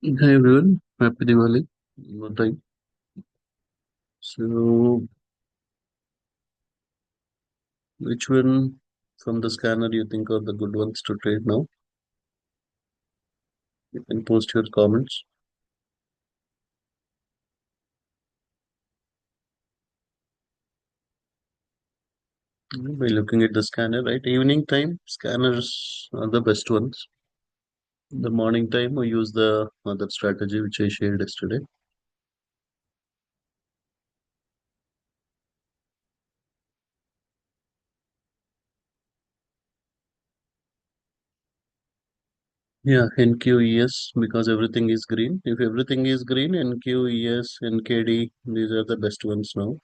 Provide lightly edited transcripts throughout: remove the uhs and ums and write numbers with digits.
Hi everyone, happy Diwali. Good time. So, which one from the scanner you think are the good ones to trade now? You can post your comments. By looking at the scanner, right? Evening time scanners are the best ones. The morning time we use the other strategy which I shared yesterday. Yeah, NQES because everything is green. If everything is green, NQES, NKD, these are the best ones now.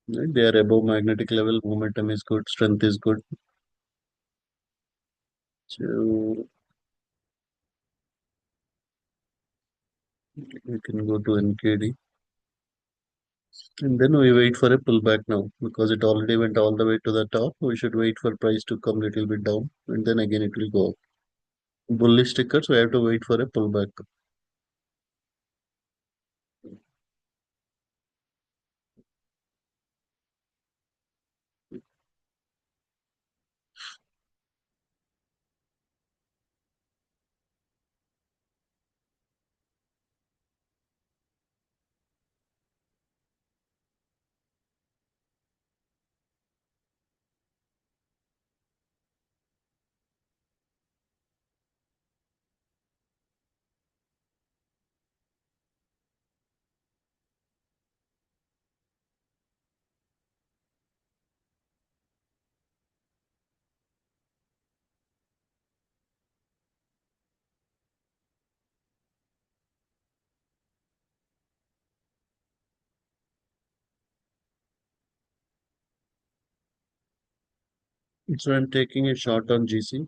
Right? They are above magnetic level. Momentum is good. Strength is good. So you can go to NKD. And then we wait for a pullback now because it already went all the way to the top. We should wait for price to come little bit down and then again it will go up. Bullish tickers, we have to wait for a pullback. So I'm taking a short on GC.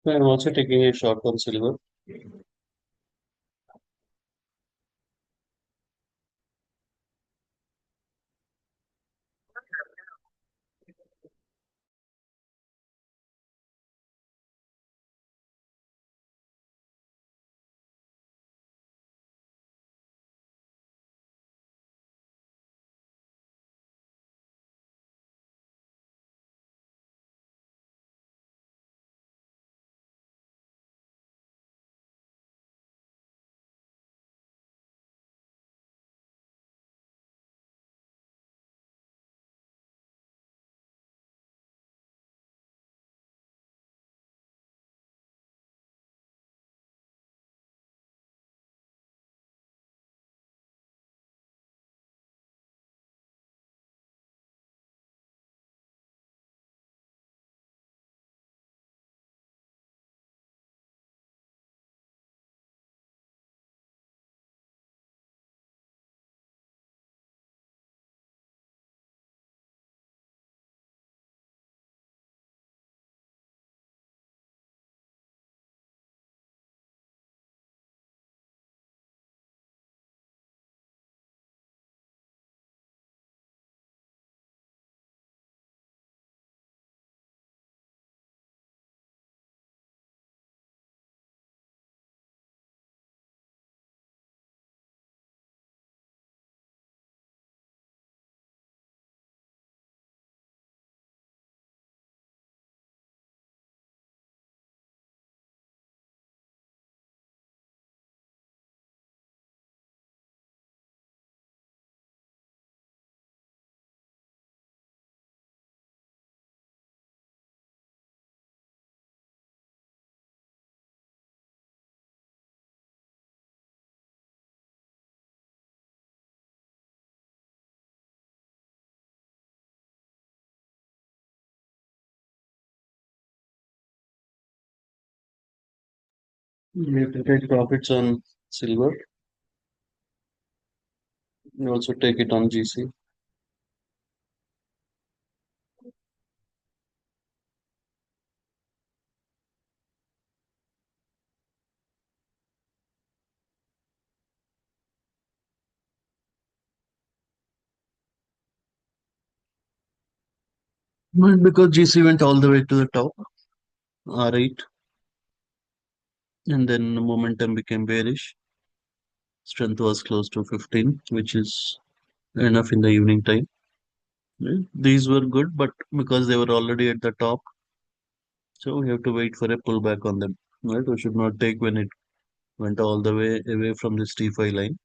I'm also taking a short on silver. You have to take profits on silver. You also take it on GC. But because GC went all the way to the top, R8, and then the momentum became bearish. Strength was close to 15, which is enough in the evening time. Right? These were good, but because they were already at the top, so we have to wait for a pullback on them. Right? We should not take when it went all the way away from this T5 line.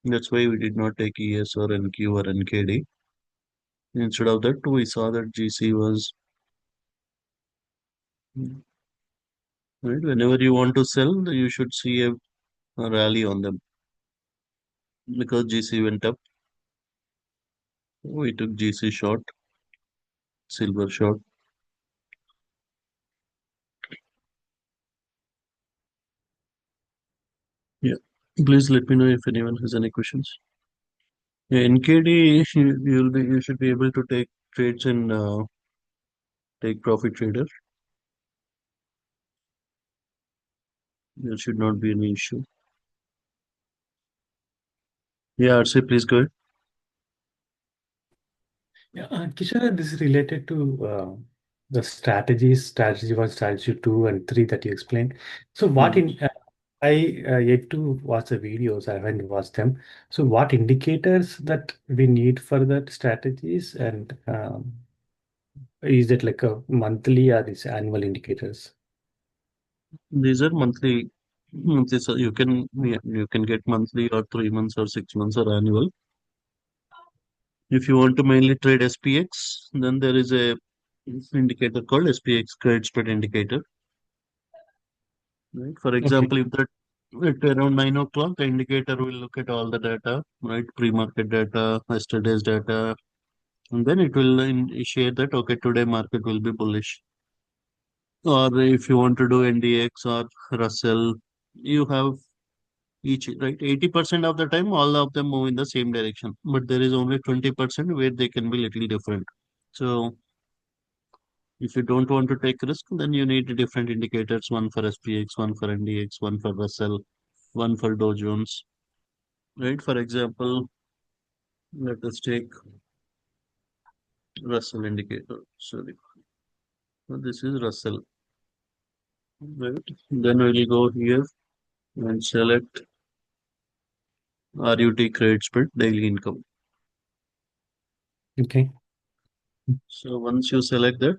That's why we did not take ES or NQ or NKD. Instead of that, we saw that GC was right. Whenever you want to sell, you should see a rally on them because GC went up. We took GC short, silver short. Yeah. Please let me know if anyone has any questions. Yeah, NKD, you should be able to take trades and take profit trader. There should not be any issue. Yeah, RC, please go ahead. Yeah, Kishore, this is related to the strategies, strategy one, strategy two, and three that you explained. So, what Hmm. in I yet to watch the videos. I haven't watched them. So, what indicators that we need for that strategies, and is it like a monthly or is annual indicators? These are monthly, so you can yeah, you can get monthly or 3 months or 6 months or annual. If you want to mainly trade SPX, then there is a indicator called SPX credit spread indicator. Right? For Okay. example, if that at around 9 o'clock, the indicator will look at all the data, right? Pre-market data, yesterday's data, and then it will share that okay, today market will be bullish. Or if you want to do NDX or Russell, you have each right. 80% of the time, all of them move in the same direction, but there is only 20% where they can be little different. So If you don't want to take risk, then you need different indicators, one for SPX, one for NDX, one for Russell, one for Dow Jones, right? For example, let us take Russell indicator. Sorry, this is Russell, right? Then we'll go here and select RUT credit spread daily income. Okay. So once you select that,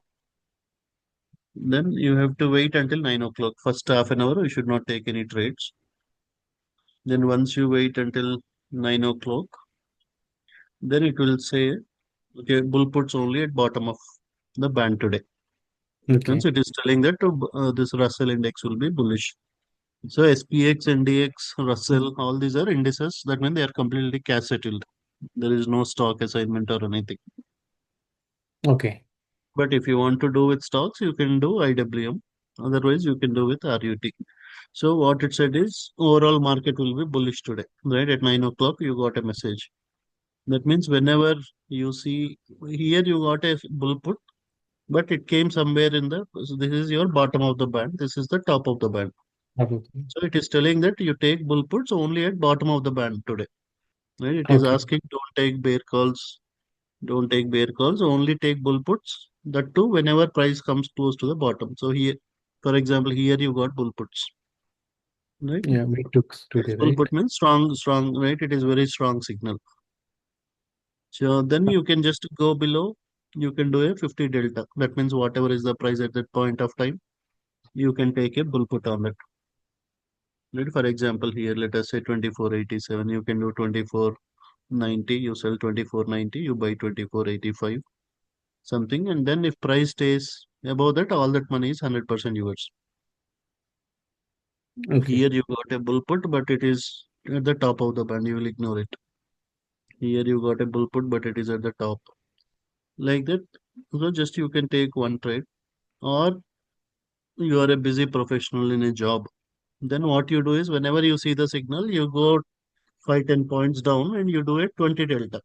then you have to wait until 9 o'clock. First half an hour, you should not take any trades. Then once you wait until 9 o'clock, then it will say, okay, bull puts only at bottom of the band today. That means Okay. it is telling that this Russell index will be bullish. So SPX, NDX, Russell, all these are indices. That means they are completely cash settled. There is no stock assignment or anything. Okay. But if you want to do with stocks, you can do IWM. Otherwise, you can do with RUT. So what it said is overall market will be bullish today, right? At 9 o'clock, you got a message. That means whenever you see here, you got a bull put, but it came somewhere in the, so this is your bottom of the band. This is the top of the band. Okay. So it is telling that you take bull puts only at bottom of the band today, right? It is Okay. asking don't take bear calls, don't take bear calls, only take bull puts. That too, whenever price comes close to the bottom. So here, for example, here you got bull puts, right? Yeah, we took This today, bull right? put means strong, strong, right? It is very strong signal. So then you can just go below. You can do a 50 delta. That means whatever is the price at that point of time, you can take a bull put on it. Right? For example, here let us say 24.87. You can do 24.90. You sell 24.90. You buy 24.85 something, and then if price stays above that, all that money is 100% yours. Okay. Here you got a bull put, but it is at the top of the band. You will ignore it. Here you got a bull put, but it is at the top. Like that. So just you can take one trade, or you are a busy professional in a job. Then what you do is whenever you see the signal, you go 5, 10 points down and you do a 20 delta.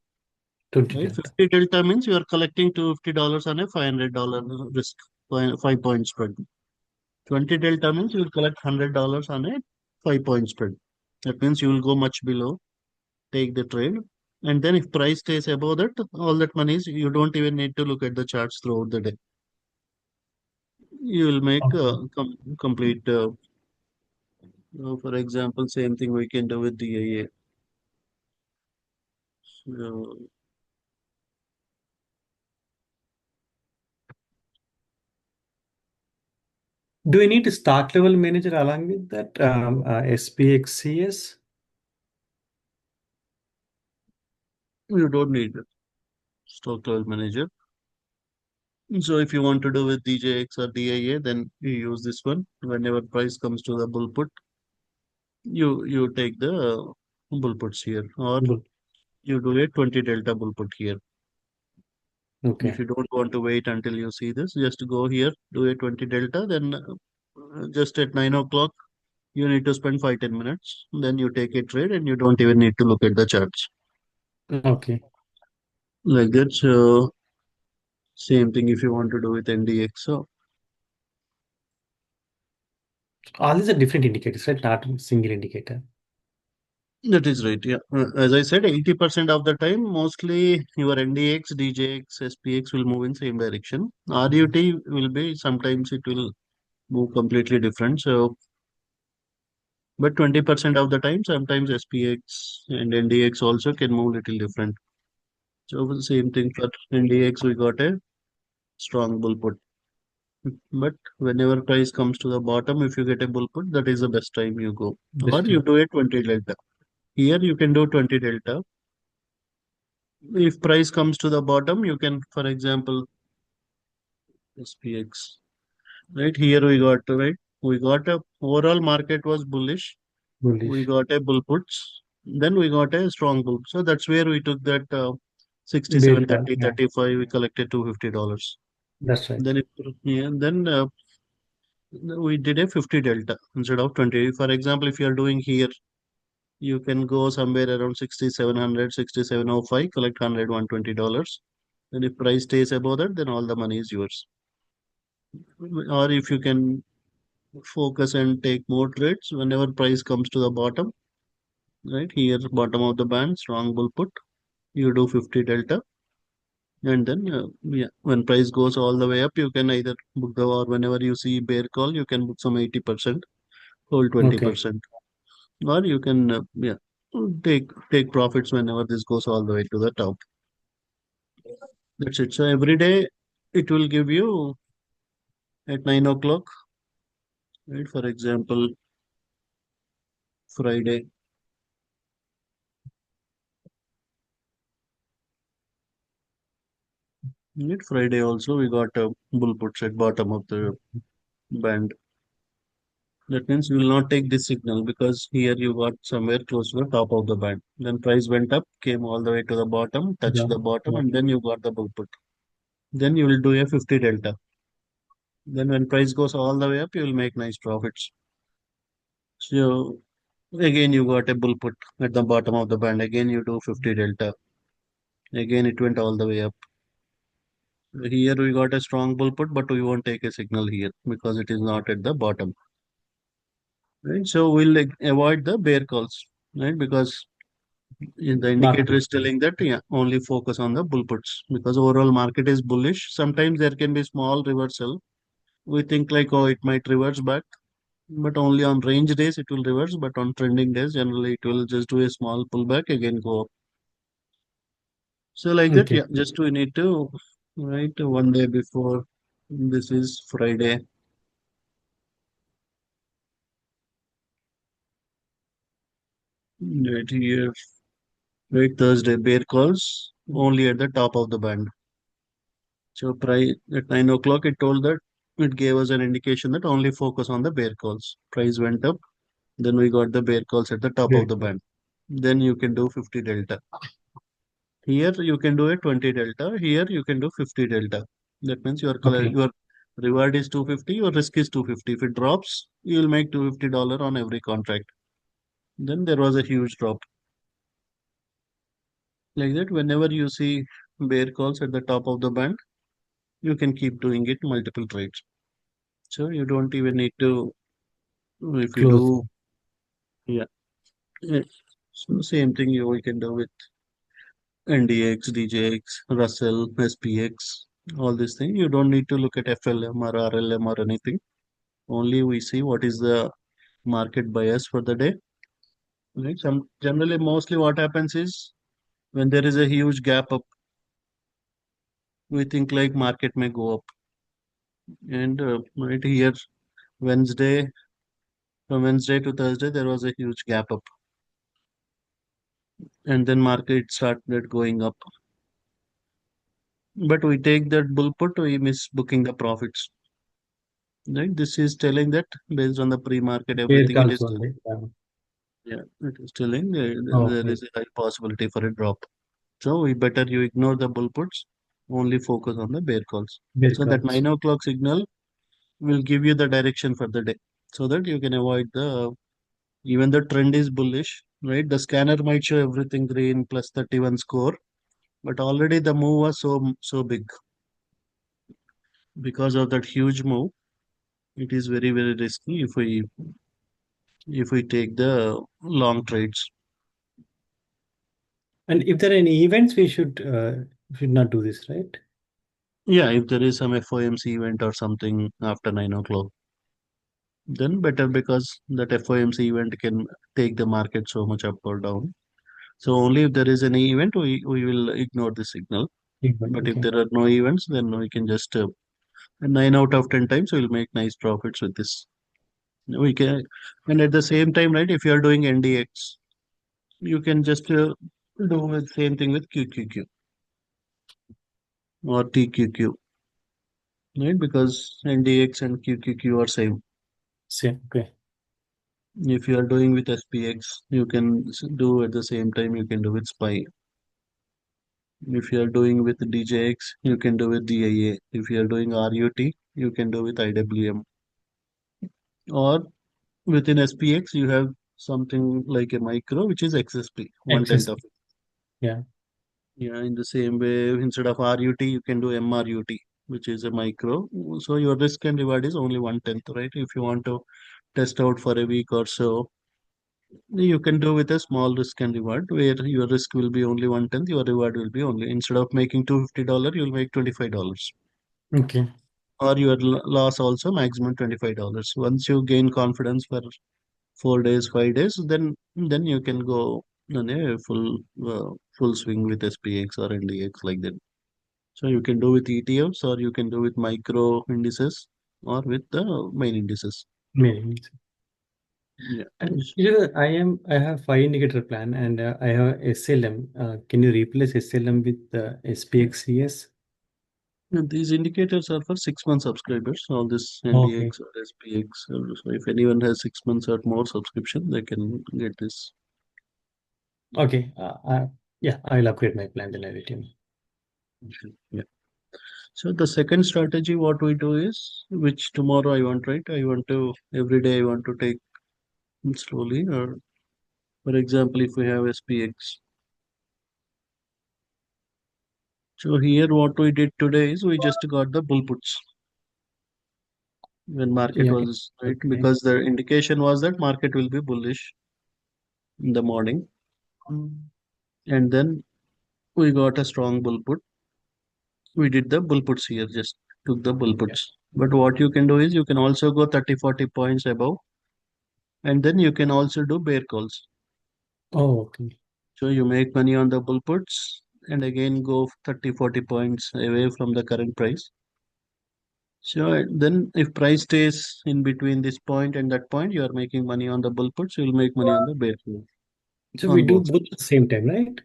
20 Right? delta. 50 delta means you are collecting $250 on a $500 risk, 5 point spread. 20 delta means you will collect $100 on a 5 point spread. That means you will go much below, take the trade. And then if price stays above that, all that money is you don't even need to look at the charts throughout the day. You will make Okay. complete, for example, same thing we can do with DIA. So, Do we need a start level manager along with that SPXCS? you don't need a stock level manager. So if you want to do with DJX or DIA, then you use this one. Whenever price comes to the bull put, you take the bull puts here, or you do a 20 delta bull put here. If Okay. you don't want to wait until you see this, just go here, do a 20 delta, then just at 9 o'clock, you need to spend 5, 10 minutes. Then you take a trade and you don't even need to look at the charts. Okay. Like that. So same thing if you want to do with NDX. So All these are different indicators, right? Not a single indicator. that is right. Yeah. As I said, 80% of the time, mostly your NDX, DJX, SPX will move in same direction. RUT will be sometimes it will move completely different. So, but 20% of the time, sometimes SPX and NDX also can move little different. So the same thing for NDX, we got a strong bull put. But whenever price comes to the bottom, if you get a bull put, that is the best time you go. This Or you time. do a 20 delta. Here you can do 20 delta. If price comes to the bottom, you can, for example, SPX. Right here we got, right? We got a overall market was bullish. We Bullish. got a bull puts. Then we got a strong bull. So that's where we took that Bear 67, call. 30, Yeah, 35. We collected $250. that's right. Then it, yeah, then we did a 50 delta instead of 20. For example, if you are doing here, you can go somewhere around 6,700, 6,705, collect $100, $120. And if price stays above that, then all the money is yours. Or if you can focus and take more trades whenever price comes to the bottom, right here, bottom of the band, strong bull put, you do 50 delta, and then yeah, when price goes all the way up, you can either book the, or whenever you see bear call, you can book some 80%, hold Okay. 20%, or you can yeah, take profits whenever this goes all the way to the top. That's it. So every day it will give you at 9 o'clock, right? For example, Friday, right? Friday also we got a bull puts at bottom of the band. That means you will not take this signal because here you got somewhere close to the top of the band. Then price went up, came all the way to the bottom, touched Yeah. the bottom, Yeah. and then you got the bull put. Then you will do a 50 delta. Then when price goes all the way up, you will make nice profits. So again you got a bull put at the bottom of the band. Again you do 50 delta. Again it went all the way up. Here we got a strong bull put, but we won't take a signal here because it is not at the bottom. Right? So we'll like, avoid the bear calls, right? Because the Market indicator is is telling that yeah, only focus on the bull puts because overall market is bullish. Sometimes there can be small reversal. We think like oh it might reverse back, but only on range days it will reverse. But on trending days, generally it will just do a small pullback again go up. So like that, okay. yeah. Just we need to right one day before. This is Friday. Right here, right Thursday. Bear calls only at the top of the band. So price at 9 o'clock, it told that it gave us an indication that only focus on the bear calls. Price went up, then we got the bear calls at the top of Very the good. band. Then you can do 50 delta. Here you can do a 20 delta. Here you can do 50 delta. That means Okay. your reward is 250, your risk is 250. If it drops, you will make $250 on every contract. Then there was a huge drop. Like that, whenever you see bear calls at the top of the band, you can keep doing it multiple trades. So you don't even need to, if you Close. do, yeah. Yeah. So same thing we can do with NDX, DJX, Russell, SPX, all these things. You don't need to look at FLM or RLM or anything. Only we see what is the market bias for the day. Right? Some generally mostly what happens is when there is a huge gap up, we think like market may go up. And right here, Wednesday, from Wednesday to Thursday, there was a huge gap up, and then market started going up. But we take that bull put, we miss booking the profits. Right? This is telling that based on the pre-market Bear everything, it calls is only. Yeah. yeah, it is telling there Okay. is a high possibility for a drop. So we better you ignore the bull puts, only focus on the bear calls. Bear So that calls. 9 o'clock signal will give you the direction for the day, so that you can avoid the even the trend is bullish, right? The scanner might show everything green plus 31 score, but already the move was so big because of that huge move. It is very risky if we take the long trades. And if there are any events, we should not do this, right? Yeah, if there is some FOMC event or something after 9 o'clock, then better because that FOMC event can take the market so much up or down. So only if there is any event, we will ignore the signal. Event. But if Okay. there are no events, then we can just 9 out of 10 times we'll make nice profits with this. We can, and at the same time, right? If you are doing NDX, you can just do the same thing with QQQ or TQQ, right? Because NDX and QQQ are same. Same. Okay. If you are doing with SPX, you can do at the same time you can do with SPY. If you are doing with DJX, you can do with DIA. If you are doing RUT, you can do with IWM. Or within SPX, you have something like a micro, which is XSP, one tenth Access. of it. Yeah. Yeah, in the same way, instead of RUT, you can do MRUT. which is a micro. So your risk and reward is only one tenth, right? If you want to test out for a week or so, you can do with a small risk and reward where your risk will be only one tenth, your reward will be only, instead of making $250, you'll make $25. Okay. Or your loss also maximum $25. Once you gain confidence for 4 days, 5 days, then you can go on a full swing with SPX or NDX like that. So you can do with ETFs or you can do with micro indices or with the main indices. Maybe. Yeah. And I have five indicator plan and I have SLM. Can you replace SLM with SPXCS? And these indicators are for 6 month subscribers. All this Okay. NDX or SPX. So if anyone has 6 months or more subscription, they can get this. Okay. Yeah, I'll upgrade my plan then I will tell you. Yeah. So the second strategy, what we do is, which tomorrow I want, right? I want to every day I want to take slowly. Or for example, if we have SPX. So here what we did today is we just got the bull puts when market Yeah. was right, Okay. because the indication was that market will be bullish in the morning, and then we got a strong bull put. We did the bull puts here, just took the bull Yeah. puts. But what you can do is you can also go 30-40 points above, and then you can also do bear calls. Oh, okay. So you make money on the bull puts and again go 30-40 points away from the current price. So then if price stays in between this point and that point, you are making money on the bull puts, you will make money on the bear call So we on do both. both at the same time, right?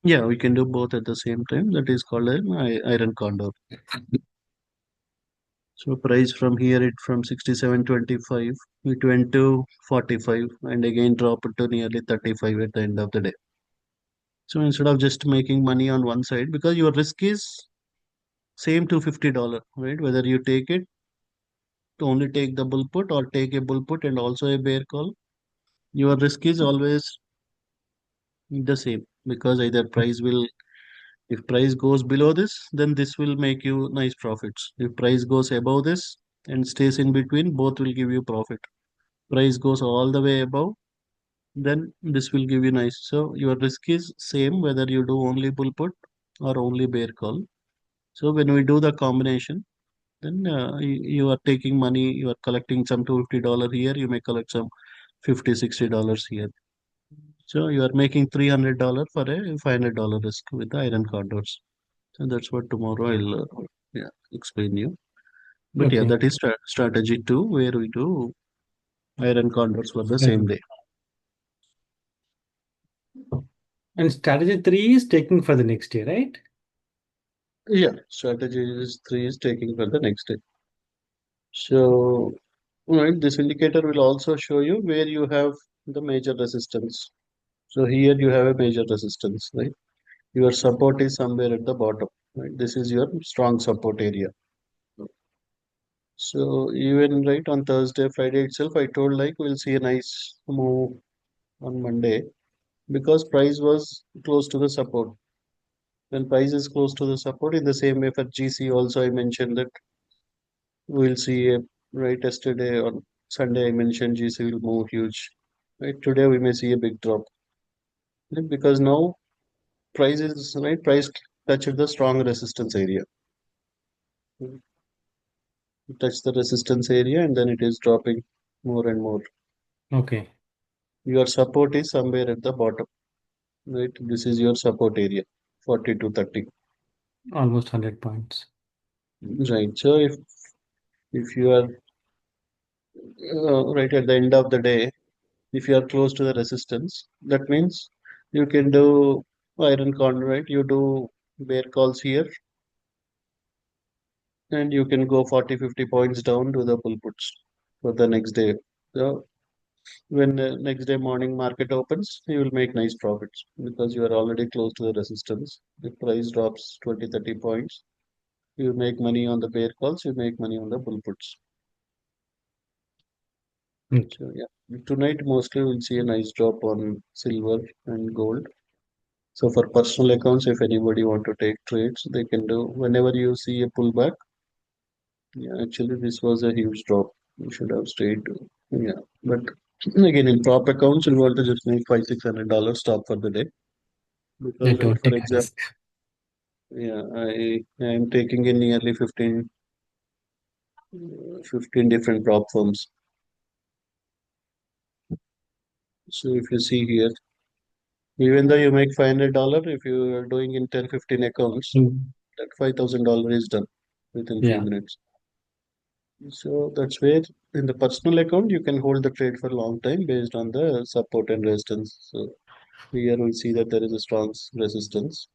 Yeah, we can do both at the same time. That is called an iron condor. So price from here it from 67.25 it went to 45 and again dropped to nearly 35 at the end of the day. So instead of just making money on one side, because your risk is same $250, right? Whether you take it to only take the bull put or take a bull put and also a bear call, your risk is always the same, because either price will, if price goes below this, then this will make you nice profits. If price goes above this and stays in between, both will give you profit. Price goes all the way above, then this will give you nice. So your risk is same whether you do only bull put or only bear call. So when we do the combination, then you are taking money, you are collecting some $250 here, you may collect some 50-60 dollars here. So you are making $300 for a $500 risk with the iron condors. So that's what tomorrow I'll yeah, explain you. But yeah, Okay. that is strategy two, where we do iron condors for the same Right. day. And strategy three is taking for the next year, right? Yeah, strategy is three is taking for the next day. So, right, this indicator will also show you where you have the major resistance. So here you have a major resistance, right? Your support is somewhere at the bottom, right? This is your strong support area. So even right on Thursday, Friday itself, I told like we'll see a nice move on Monday because price was close to the support. When price is close to the support, in the same way for GC also I mentioned that we'll see a right yesterday on Sunday I mentioned GC will move huge. Right today we may see a big drop. Right? Because now price is right price touched the strong resistance area. Touch the resistance area and then it is dropping more and more. Okay. Your support is somewhere at the bottom, right? This is your support area, 40 to 30. Almost 100 points. Right. So if you are right at the end of the day, if you are close to the resistance, that means you can do iron con, right? You do bear calls here and you can go 40-50 points down to the bull puts for the next day. So when the next day morning market opens, you will make nice profits because you are already close to the resistance. If price drops 20-30 points, you make money on the bear calls, you make money on the bull puts. Okay. So yeah, tonight mostly we'll see a nice drop on silver and gold. So for personal accounts, if anybody want to take trades, they can do whenever you see a pullback. Yeah, actually, this was a huge drop. You should have stayed. Yeah, but again, in prop accounts, you want to just make $500-600 stop for the day I because, don't for take a example, risk. yeah, I am taking in nearly 15 different prop firms. So if you see here, even though you make $500, if you are doing in 10, 15 accounts, Mm. that $5,000 is done within few Yeah. minutes. So that's where in the personal account you can hold the trade for a long time based on the support and resistance. So here we see that there is a strong resistance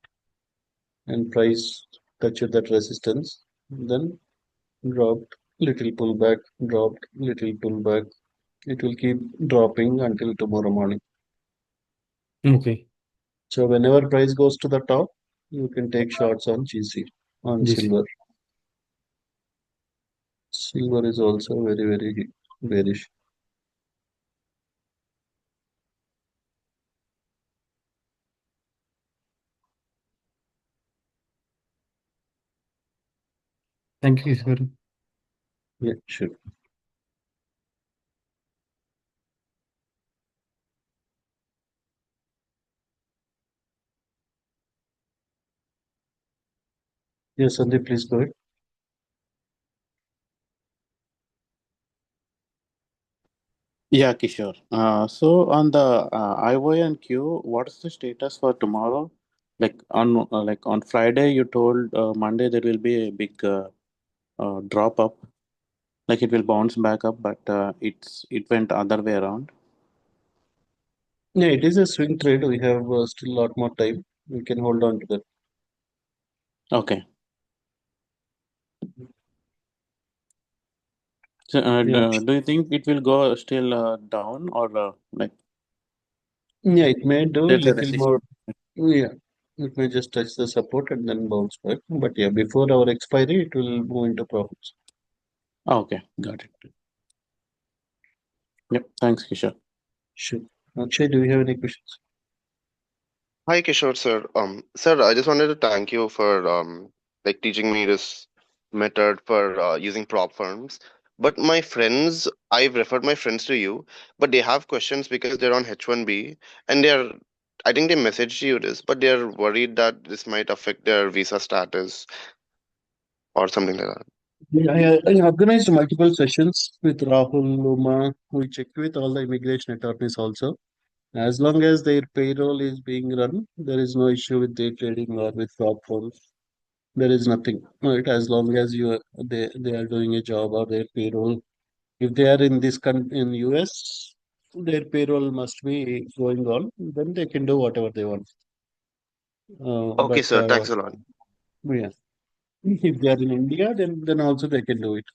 and price touched that resistance, then dropped, little pullback, dropped, little pullback. It will keep dropping until tomorrow morning. Okay. So whenever price goes to the top, you can take shots on GC, on This. silver. Silver is also very bearish. Thank you, sir. Yeah, sure. Yes, Sandeep, please go ahead. Yeah, Kishore. So on the IY and Q, what's the status for tomorrow? Like on Friday, you told Monday there will be a big drop up, like it will bounce back up, but it went other way around. Yeah, it is a swing trade. We have still a lot more time. We can hold on to that. Okay. So Yeah, do you think it will go still down or like yeah, it may do there's a little resistance? more. Yeah, it may just touch the support and then bounce back. But yeah, before our expiry, it will move into profits. Okay, got it. Yep. Thanks, Kishore. Sure. Akshay, do you have any questions? Hi, Kishore, sir. Sir, I just wanted to thank you for like teaching me this method for using prop firms. But my friends, I've referred my friends to you, but they have questions because they're on H1B and I think they messaged you this, but they're worried that this might affect their visa status or something like that. Yeah, I organized multiple sessions with Rahul, Luma. We checked with all the immigration attorneys also. As long as their payroll is being run, there is no issue with day trading or with prop firms. There is nothing, right? As long as they are doing a job or their payroll. If they are in in US, their payroll must be going on. Then they can do whatever they want. Okay, But sir. Thanks a lot. yeah, if they are in India, then also they can do it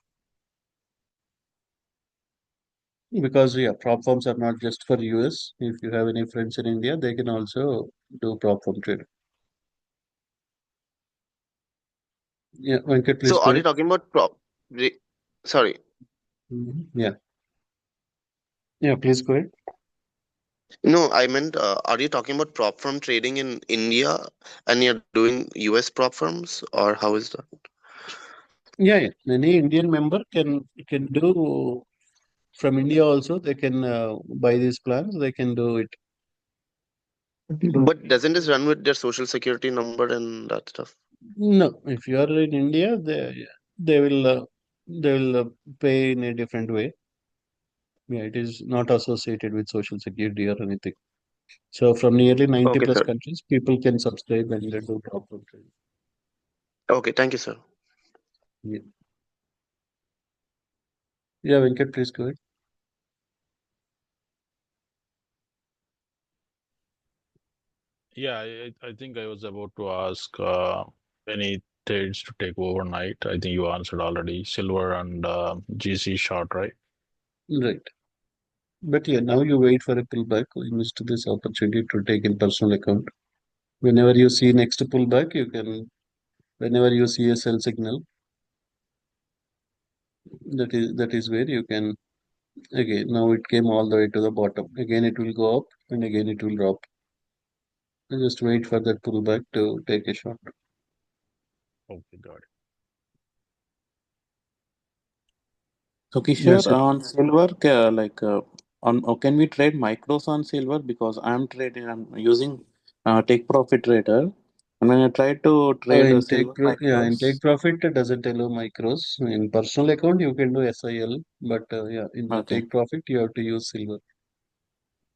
because yeah, prop firms are not just for US. If you have any friends in India, they can also do prop firm trade. Yeah, Venkat, please So, go are you ahead. talking about Sorry. Yeah, yeah, please go ahead. No, I meant, are you talking about prop firm trading in India and you're doing US prop firms, or how is that? Yeah, yeah. Any Indian member can do from India also. They can buy these plans. They can do it. But doesn't this run with their social security number and that stuff? No, if you are in India, they will pay in a different way. Yeah, it is not associated with social security or anything. So from nearly 90 Okay, plus sir. countries, people can subscribe and they do proper trade. Okay, thank you, sir. Yeah, yeah, Venkat, please go ahead. Yeah, I think I was about to ask any trades to take overnight. I think you answered already. Silver and GC short, right? Right. But yeah, now you wait for a pullback. We missed this opportunity to take in personal account. Whenever you see next pullback, you can, whenever you see a sell signal, that is where you can, again, now it came all the way to the bottom. Again, it will go up and again it will drop. Just wait for that pullback to take a shot. Okay, got it. So Kishore, Yes, sir. on silver, on can we trade micros on silver? Because I'm using take profit trader, and when I try to trade silver In micros. take profit it doesn't allow micros. In personal account you can do SIL, but yeah, in the Okay, take profit you have to use silver.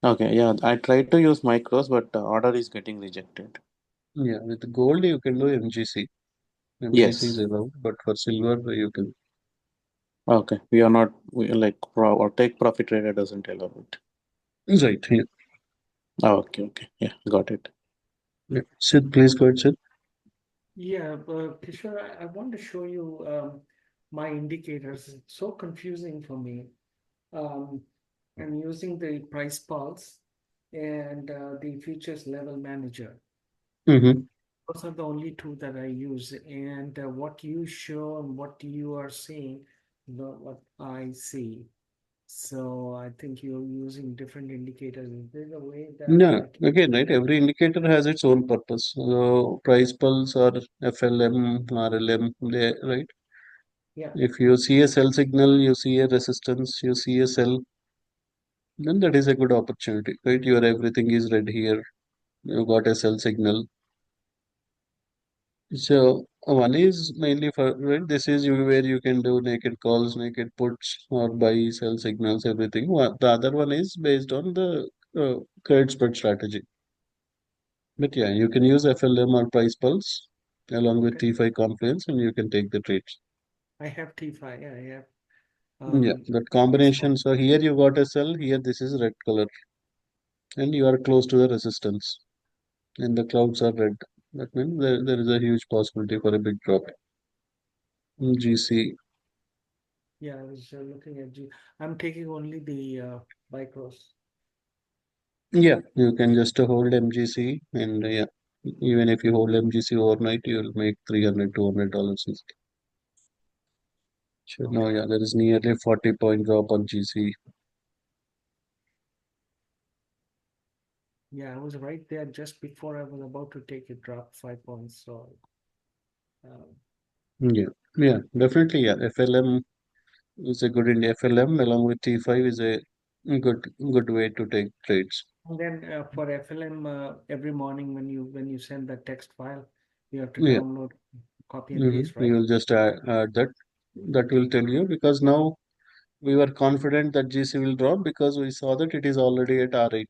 okay, yeah, I tried to use micros, but order is getting rejected. Yeah, with gold you can do MGC. MGC is Yes. allowed, but for silver you can. Okay, we are not or take profit trader doesn't allow it. Right. Yeah. Okay, okay, yeah, got it. Yeah. Sid, please go ahead, Sid. Yeah, Kishore, I want to show you my indicators. It's so confusing for me. Um, I'm using the price pulse and the futures level manager. Mm-hmm. Those are the only two that I use. And what you show and what you are seeing, not what I see. So I think you're using different indicators. Is there a way that Yeah, I can? again, right, every indicator has its own purpose. Price pulse or FLM, RLM, they, right? Yeah, If you see a sell signal, you see a resistance, you see a sell, then that is a good opportunity, right? Your everything is red here. You got a sell signal. So one is mainly for, right? This is you where you can do naked calls, naked puts, or buy, sell signals, everything. The other one is based on the credit spread strategy. But yeah, you can use FLM or price pulse along with okay. T5 confluence, and you can take the trades. I have T5. Yeah, I have Yeah, that this combination. one. So here you got a sell, here this is red color, and you are close to the resistance, and the clouds are red. That means there is a huge possibility for a big drop. GC. Yeah, I was looking at G. I'm taking only the micros. Yeah, you can just hold MGC, and yeah, even if you hold MGC overnight, you will make $300 to $200 easily. Sure. No, Okay. yeah, there is nearly 40-point drop on GC. Yeah, I was right there just before I was about to take a drop 5 points. So um, Yeah, yeah, definitely. Yeah, FLM is a good in FLM along with T5 is a good way to take trades. and then for FLM, every morning when you send the text file, you have to Yeah, download, copy and paste, You right? will just add that. That will tell you because now we were confident that GC will drop because we saw that it is already at R8.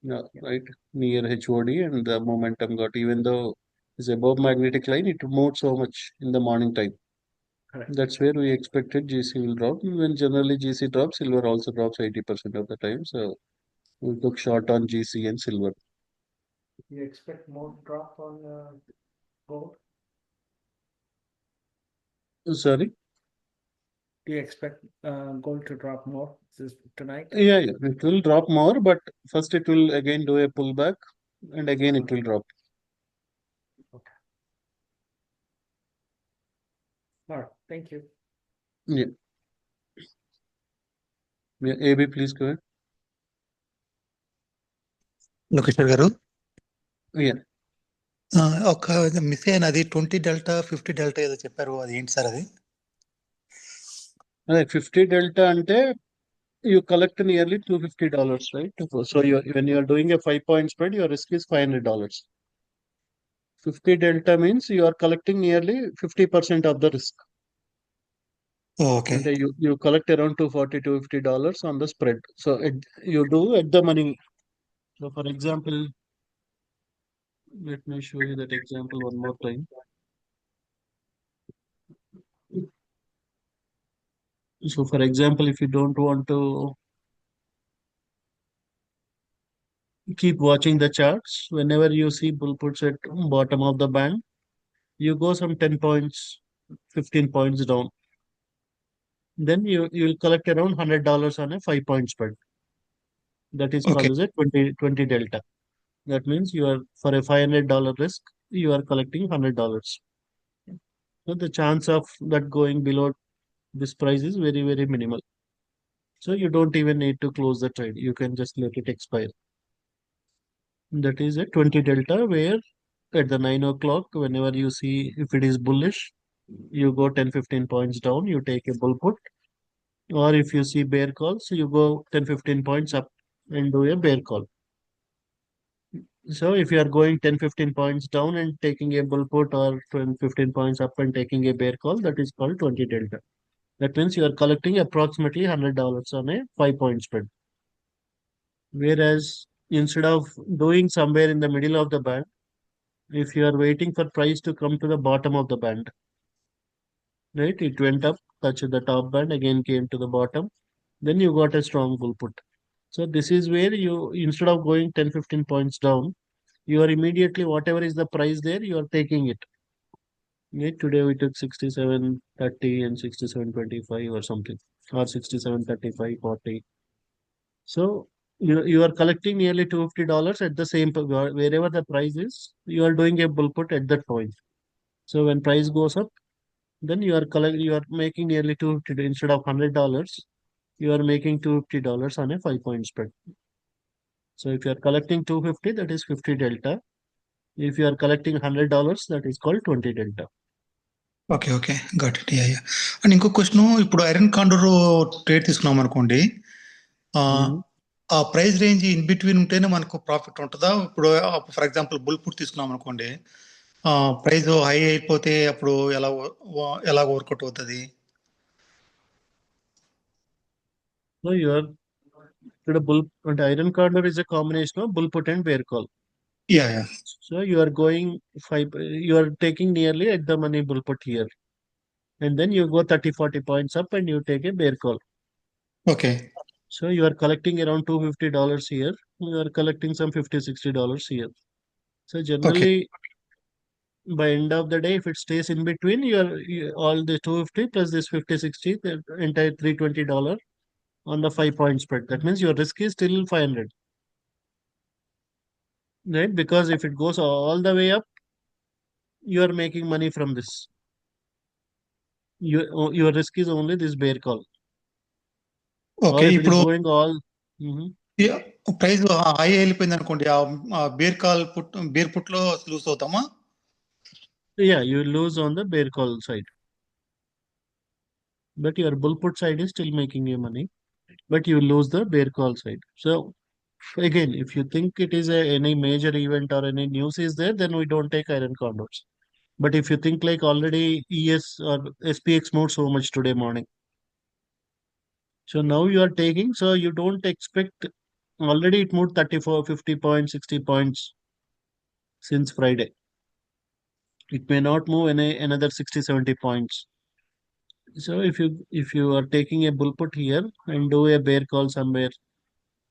Yeah, Yeah, right near HOD, and the momentum got, even though it's above magnetic line, it moved so much in the morning time. correct. That's where we expected GC will drop. When generally GC drops, silver also drops 80% of the time. So we took short on GC and silver. You expect more drop on gold? Sorry. Do you expect gold to drop more tonight? Yeah, it will drop more, but first it will again do a pullback, and again it will drop. Okay. All right. Thank you. Yeah, yeah. AB, please go ahead. Lokeshwar గారు Yeah, ఒక miss అయిన అది 20 delta 50 delta ఏదో చెప్పారు అది ఏంటి sir అది 50 delta ante you collect nearly $250, right? So when you are doing a 5-point spread, your risk is $500. 50 delta means you are collecting nearly 50% of the risk. Okay And you collect around 240 to $50 on the spread. So you do at the money. So for example, let me show you that example one more time. So for example, if you don't want to keep watching the charts, whenever you see bull puts at bottom of the band, you go some 10 points, 15 points down. Then you will collect around $100 on a 5-point spread. That is okay called as a 20 delta. That means you are, for a $500 risk, you are collecting $100. So the chance of that going below this price is very, very minimal. So you don't even need to close the trade. You can just let it expire. That is a 20 delta where at the 9 o'clock, whenever you see if it is bullish, you go 10-15 points down, you take a bull put. Or if you see bear calls, you go 10-15 points up and do a bear call. So if you are going 10-15 points down and taking a bull put, or 10-15 points up and taking a bear call, that is called 20 delta. That means you are collecting approximately $100 on a 5-point spread. Whereas instead of doing somewhere in the middle of the band, if you are waiting for price to come to the bottom of the band, right? It went up, touched the top band, again came to the bottom, then you got a strong bull put. So this is where you, instead of going 10-15 points down, you are immediately, whatever is the price there, you are taking it. Right? Today we took 67.30 and 67.25 or something, or 67.35, 40. So you are collecting nearly $250 at the same wherever the price is, you are doing a bull put at that point. So when price goes up, then you are making nearly 250 instead of $100, you are making $250 on a 5-point spread. So if you are collecting 250, that is 50 delta. If you are collecting $100, that is called 20 delta. Okay okay got it yeah yeah and ఇంకో question ఇప్పుడు iron condor trade తీసుకున్నాం అనుకోండి Mhm. ఆ price range in between ఉంటేనే మనకు profit ఉంటుందా ఇప్పుడు for example bull put తీసుకున్నాం అనుకోండి ప్రైస్ హై అయిపోతే అప్పుడు ఎలా వర్కౌట్ అవుతుంది So you are the bull and iron corner is a combination of bull put and bear call. Yeah yeah So you are going you are taking nearly at the money bull put here. And then you go 30-40 points up and you take a bear call. Okay So you are collecting around $250 here. You are collecting some $50-$60 here. So okay generally, by end of the day, if it stays in between, all the 250 plus this 50-60, the entire $320 on the 5-point spread. That means your risk is still 500, right? Because if it goes all the way up, you are making money from this. Your risk is only this bear call. Okay Or if it is ఇప్పుడు going all. Mhm. Price high వెళ్ళిపోయింది అనుకోండి bear put లో loose అవుతామా Yeah, you lose on the bear call side. But your bull put side is still making you money. But you lose the bear call side. So again, if you think it is any major event or any news is there, then we don't take iron condors. But if you think like already ES or SPX moved so much today morning, so now you are taking, so you don't expect, already it moved 34, 50 points, 60 points since Friday. It may not move another 60, 70 points. So if you are taking a bull put here and do a bear call somewhere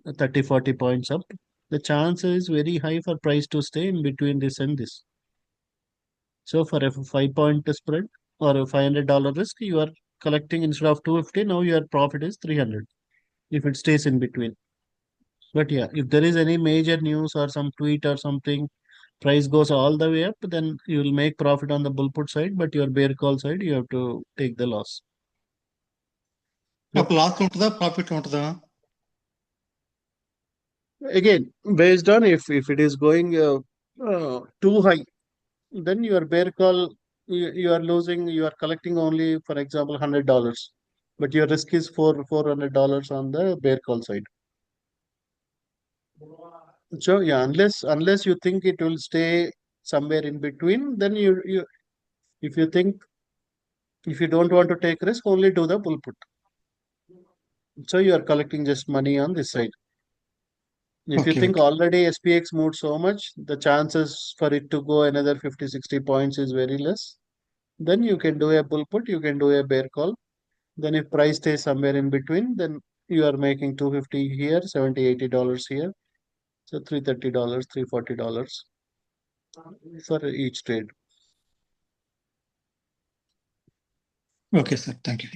30-40 points up, the chance is very high for price to stay in between this and this. So for a 5-point spread or a $500 risk, you are collecting instead of 250, now your profit is 300 if it stays in between. But yeah, if there is any major news or some tweet or something, price goes all the way up, then you will make profit on the bull put side, but your bear call side, you have to take the loss. Yep. అప్పుడు loss ఉంటుందా profit ఉంటుందా Again, based on if it is going too high, then your bear call, you are losing, you are collecting only, for example, $100, but your risk is $400 on the bear call side. So yeah, unless you think it will stay somewhere in between, then you if you think, if you don't want to take risk, only do the bull put. So you are collecting just money on this side. If you okay think okay already SPX moved so much, the chances for it to go another 50-60 points is very less. Then you can do a bull put, you can do a bear call. Then if price stays somewhere in between, then you are making 250 here, 70-80 dollars here. So $330, $340 for each trade. Okay sir thank you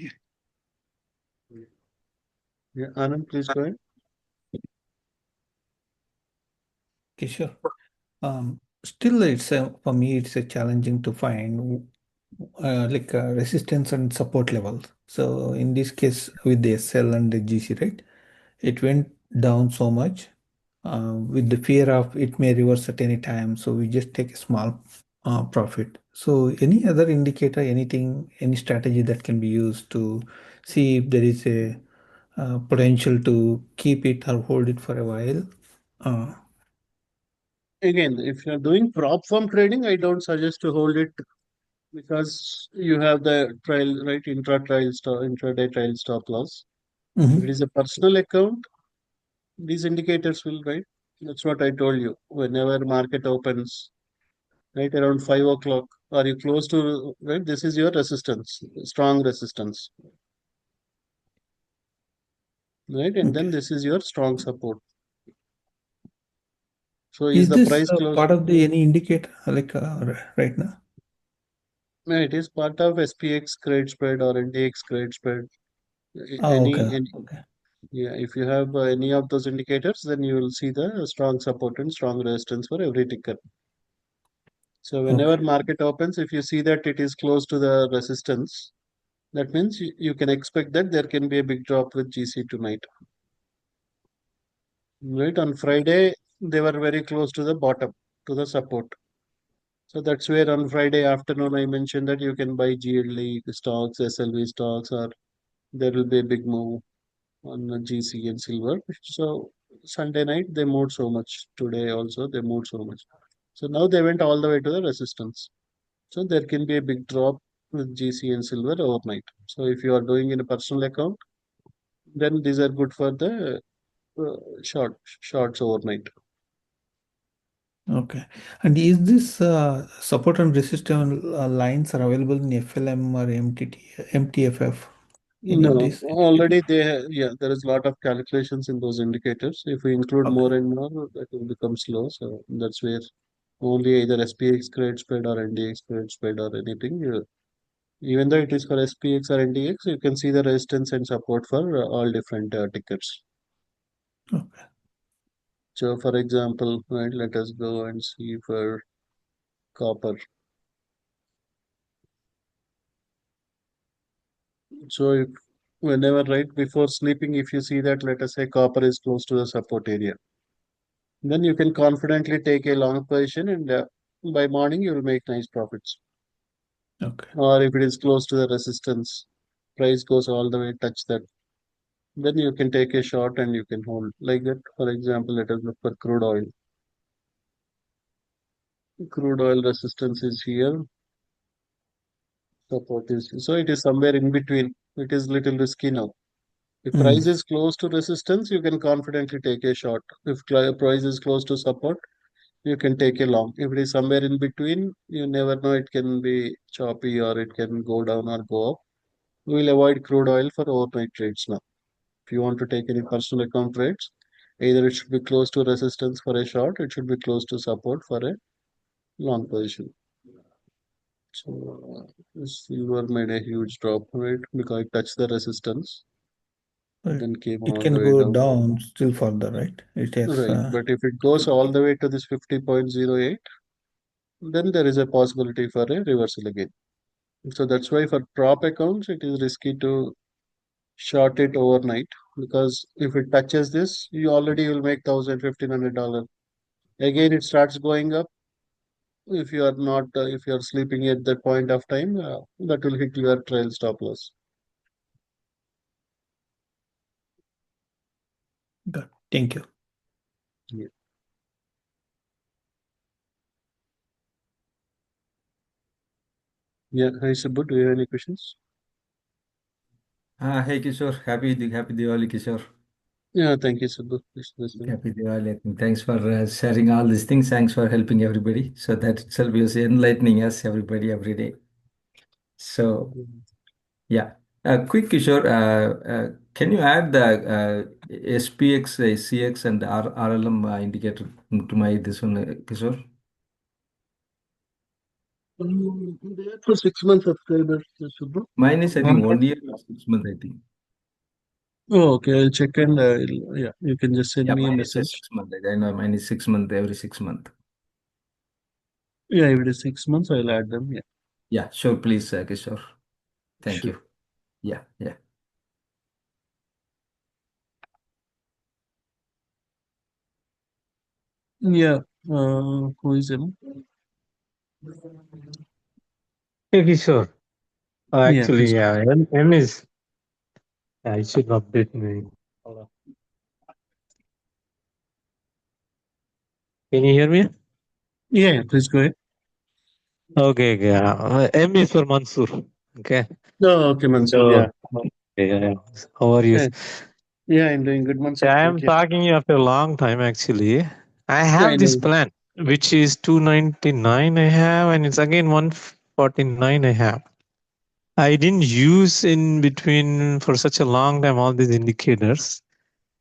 Yeah, Anand, please go ahead. Okay, sure. Still, for me, it's a challenging to find resistance and support levels. So in this case, with the SL and the GC, right, it went down so much. with the fear of it may reverse at any time. So we just take a small profit. So any other indicator, anything, any strategy that can be used to see if there is a potential to keep it or hold it for a while. Again, if you're doing prop firm trading, I don't suggest to hold it because you have the trial, right? Intraday trial stop loss. If it Mhm. is a personal account, these indicators will, right? That's what I told you. Whenever market opens, right around 5 o'clock, are you close to, right? This is your resistance, strong resistance, right? And then Okay. this is your strong support. So is Is the this price close? part of the any indicator like right now? No, it is part of SPX credit spread or NDX credit spread. Oh, okay. Any, Okay. yeah, if you have any of those indicators, then you will see the strong support and strong resistance for every ticker. So whenever Okay. market opens, if you see that it is close to the resistance, that means you can expect that there can be a big drop with GC tonight. Right on Friday, they were very close to the bottom, to the support. So that's where on Friday afternoon I mentioned that you can buy GLE stocks, SLV stocks, or there will be a big move on GC and silver. So Sunday night they moved so much. Today also they moved so much. So now they went all the way to the resistance. So there can be a big drop with GC and silver overnight. So if you are doing in a personal account, then these are good for the shorts overnight. Okay. And is this support and resistance lines are available in FLM or MTFF? Any of No, these already indicators? yeah, there is a lot of calculations in those indicators. If we include Okay. more and more, that will become slow. So that's where only either SPX credit spread or NDX credit spread or anything. Even though it is for SPX or NDX, you can see the resistance and support for all different tickers. Okay. So, for example, right, let us go and see for copper. So, if, whenever right before sleeping, if you see that, let us say copper is close to the support area, then you can confidently take a long position and by morning you will make nice profits. Okay. Or if it is close to the resistance, price goes all the way touch that, then you can take a short and you can hold like that. For example, let us look for crude oil. Crude oil resistance is here, support is so it is somewhere in between. It is little risky now. If price Mm. is close to resistance, you can confidently take a short. If price is close to support, you can take a long. If it is somewhere in between, you never know. It can be choppy or it can go down or go up. We will avoid crude oil for overnight trades now. If you want to take any personal account trades, either it should be close to resistance for a short, it should be close to support for a long position. So silver made a huge drop, right? Because it touched the resistance, Right. then came It all can the way go down. down still further, right? It has. Right. But if it goes all the way to this 50.08, then there is a possibility for a reversal again. So that's why for prop accounts, it is risky to short it overnight because if it touches this, you already will make $1,000, $1,500. Again, it starts going up. If you are not, if you are sleeping at that point of time, that will hit your trail stop loss. Good. Thank you. Yeah. Yeah. Hi, Subbu. Do you have any questions? Hey Kishore, happy Diwali, Kishore. Yeah. Thank you, Subbu. Listen. Happy Diwali. And thanks for sharing all these things. Thanks for helping everybody. So that itself is enlightening us, everybody, every day. So yeah, quick Kishore, can you add the SPX, CX, and RLM indicator to my this one, Kishore? They are for 6 months subscribers, Subbu. Mine is I think 1 year or 6 months. I think. Oh, okay. I'll check and yeah, you can just send Yeah, me a mine is a message. 6 month. I know mine is 6 month every 6 month. Yeah, if it is 6 months, I'll add them. Yeah, Yeah, sure, please, Kishore. Thank sure. you. Yeah, yeah. Yeah. Who is him? Okay, sure. Yeah, Actually, please. yeah, M is. I should update me. Hold on. Can you hear me? Yeah, please go ahead. Okay, okay. M is for Mansoor. Okay. Oh, okay, Mansoor. So, Yeah. okay, yeah, yeah. How are you? Yeah, yeah, I'm doing good, Mansoor. Yeah, I Thank am you. talking you after a long time actually. I Yeah, I have this know. plan, which is 299 I have, and it's again 149 I have. I didn't use in between for such a long time all these indicators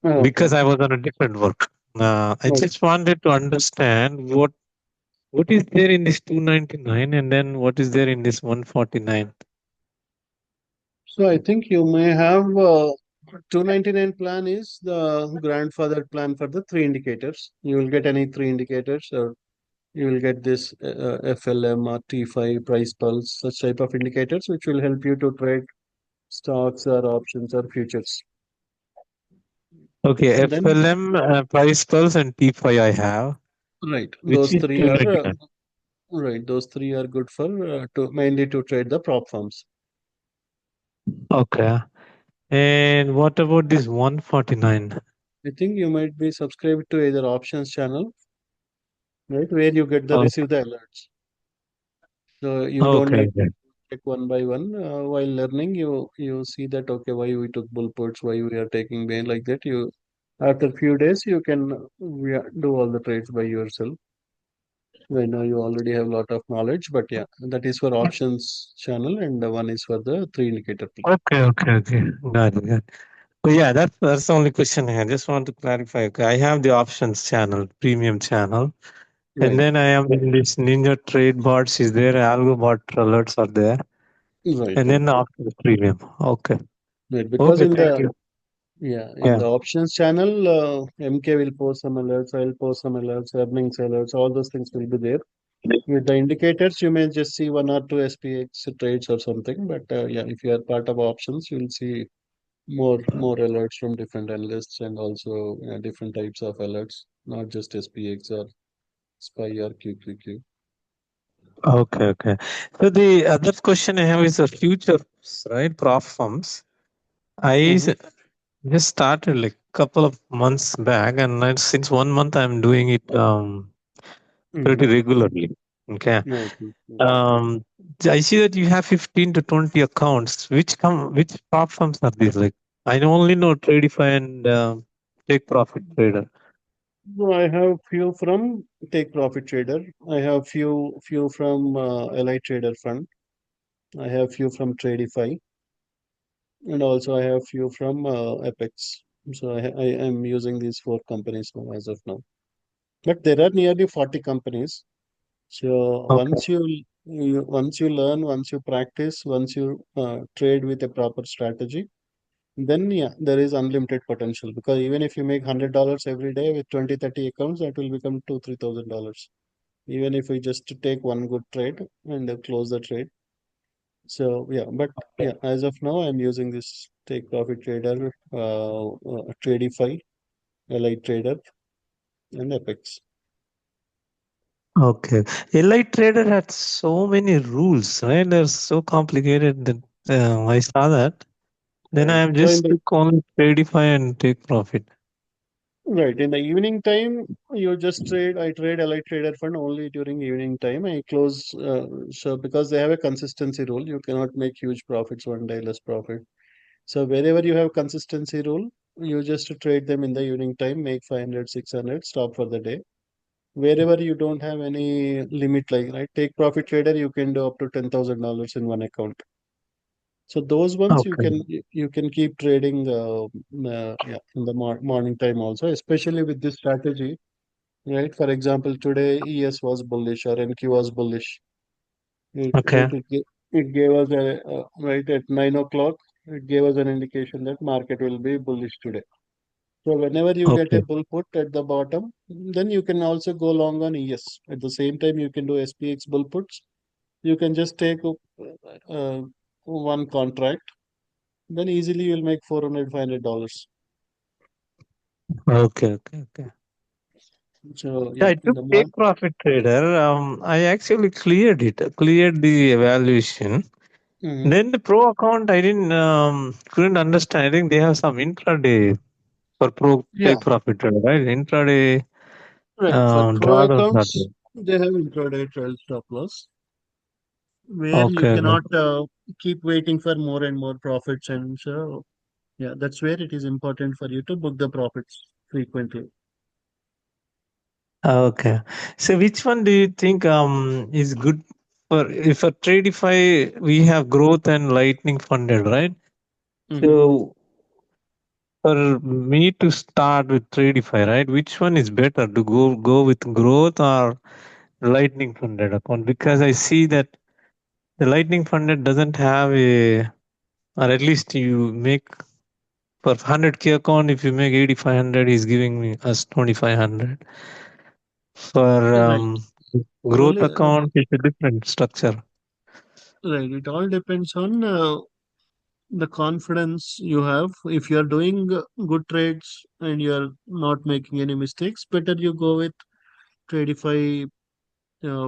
Oh, okay. because I was on a different work. I Oh, just wanted to understand what is there in this 299 and then what is there in this 149. so I think you may have 299 plan is the grandfather plan for the three indicators. You will get any three indicators, or you will get this FLM or T5 price pulse, such type of indicators, which will help you to trade stocks or options or futures. Okay, And then, FLM, Price Pulse, and T5 I have, right, which those is three are 299. right. Those three are good for to mainly to trade the prop firms. Okay. And what about this 149? I think you might be subscribed to either options channel, right, where you get the Oh, receive the alerts. So you don't okay, need to okay. check one by one. While learning, you see that okay, why we took bull puts, why we are taking bane like that. You after few days you can do all the trades by yourself. I know you already have a lot of knowledge, but yeah, that is for options channel, and the one is for the three indicator plan. Okay, okay, okay. Got it, got it. Oh, yeah, that's the only question I had. Just want to clarify. Okay, I have the options channel, premium channel, and Right, then I am in this Ninja Trade bots. Is there algo bot alerts are there, right, and right, then the options premium. Okay, right. Because okay. in Thank the you. in Yeah. the options channel, MK will post some alerts, I'll post some alerts, earnings alerts, all those things will be there. With the indicators, you may just see one or two SPX trades or something. But yeah, if you are part of options, you'll see more alerts from different analysts and also different types of alerts, not just SPX or SPY or QQQ. Okay, okay. So the other question I have is the futures, right? Prop firms. I Mm-hmm. just started like couple of months back, and since 1 month I'm doing it pretty Mm-hmm. regularly. Okay. Okay. Okay. Um, I see that you have 15 to 20 accounts. Which platforms are these? Like I only know Tradify and Take Profit Trader. So I have few from Take Profit Trader. I have few from Ally Trader Fund. I have few from Tradify, and also I have few from Apex. So I am using these four companies now as of now. But there are nearly 40 companies. So Okay. once you learn, once you practice, once you trade with a proper strategy, then yeah, there is unlimited potential. Because even if you make $100 every day with 20, 30 accounts, that will become $2,000, 3,000. Even if we just take one good trade and close the trade. So yeah, but yeah, as of now, I'm using this Take Profit Trader, Tradify, Ally Trader, and Apex. Okay. Elite Trader had so many rules, right? They're so complicated that I saw that. Then I Right. am So in just the took only Tradify and Take Profit. right in the evening time, you just trade. I trade Ally Trader Fund only during evening time. I close so because they have a consistency rule, you cannot make huge profits one day, less profit. So wherever you have consistency rule, you just trade them in the evening time, make 500, 600, stop for the day. Wherever you don't have any limit, like right, Take Profit Trader, you can do up to $10,000 in one account. So those ones Okay. you can keep trading yeah, in the morning time also, especially with this strategy, right? For example, today ES was bullish or NQ was bullish. Okay. It gave us right at 9 o'clock. It gave us an indication that market will be bullish today. So whenever you get a Okay. bull put at the bottom, then you can also go long on ES. At the same time, you can do SPX bull puts. You can just take one contract, then easily you'll make 400, $500. Okay. Okay. Okay. So Yeah, yeah, I in took the take profit trader. I actually cleared it, cleared the evaluation. Mhm. Then the pro account, I didn't couldn't understand. I think they have some intraday for pro Yeah, take profit trader, right? Intraday right. For pro drawdown not accounts, there. they have intraday trail stop loss where you Okay, okay. cannot keep waiting for more and more profits, and so yeah, that's where it is important for you to book the profits frequently. Okay. So which one do you think is good for if for Tradify we have growth and lightning funded, right? Hmm. So for me to start with Tradify, right? Which one is better to go with growth or lightning funded account? Because I see that the lightning funded doesn't have a, or at least you make for 100K account, if you make 8,500, he's giving me us 2,500. For Right. growth Only account, it's a different structure. right. It all depends on the confidence you have. If you are doing good trades and you are not making any mistakes, better you go with Tradify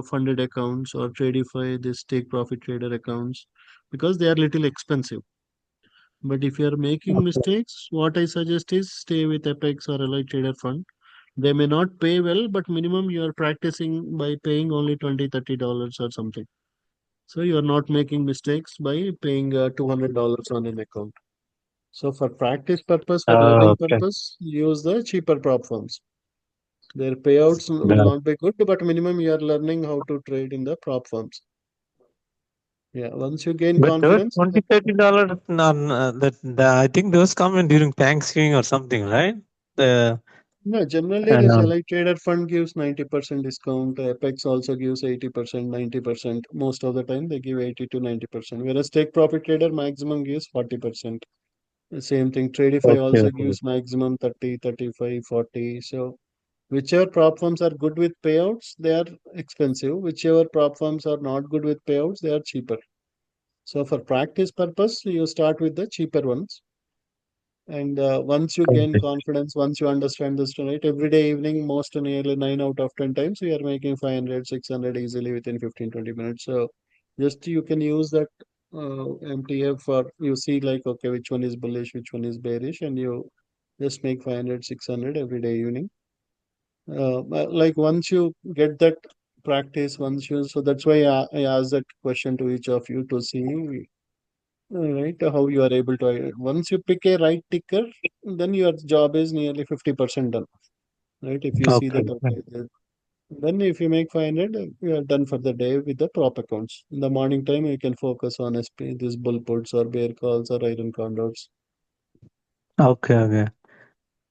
funded accounts or Tradify this take profit trader accounts because they are little expensive. But if you are making Okay. mistakes, what I suggest is stay with Apex or Allied Trader Fund. They may not pay well, but minimum you are practicing by paying only $20, $30 or something. So you are not making mistakes by paying $200 on an account. So for practice purpose, for learning Okay. purpose, use the cheaper prop firms. Their payouts will Yeah. not be good, but minimum you are learning how to trade in the prop firms. Yeah, once you gain But those confidence, 20 $30, I think those come in during Thanksgiving or something, right? The no, generally this um, Allied Trader Fund gives 90% discount. Apex also gives 80%, 90%. Most of the time they give 80 to 90%. Whereas Take Profit Trader maximum gives 40%. The same thing. Tradify okay, also okay. gives maximum 30, 35, 40. So whichever prop firms are good with payouts, they are expensive. Whichever prop firms are not good with payouts, they are cheaper. So for practice purpose, you start with the cheaper ones. And once you gain Okay. confidence, once you understand this right, every day evening, most nearly 9 out of 10 times, we are making 500, 600 easily within 15, 20 minutes. So just you can use that MTF for you see like, okay, which one is bullish, which one is bearish, and you just make 500, 600 every day evening. Like once you get that practice, once you, so that's why I asked that question to each of you to see right how you are able to once you pick a right ticker, then your job is nearly 50% done, right? If you see Okay. that okay, then if you make 500, you are done for the day with the prop accounts. In the morning time you can focus on SP these bull puts or bear calls or iron condors. Okay. Okay.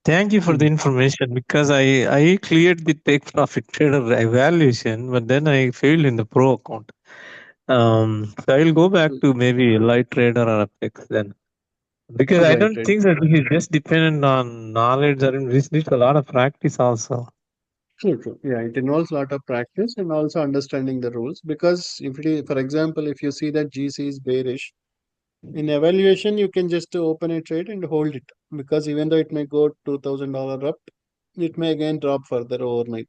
Thank you for the Mhm. information because I cleared the take profit trader evaluation, but then I failed in the pro account. So I'll go back to maybe light trader or Apex then. Because I Right, don't right. think that this is just dependent on knowledge or this needs a lot of practice also. True, true. Yeah, it involves a lot of practice and also understanding the rules. Because if it is, for example, if you see that GC is bearish, in evaluation, you can just open a trade and hold it because even though it may go $2,000 up, it may again drop further overnight.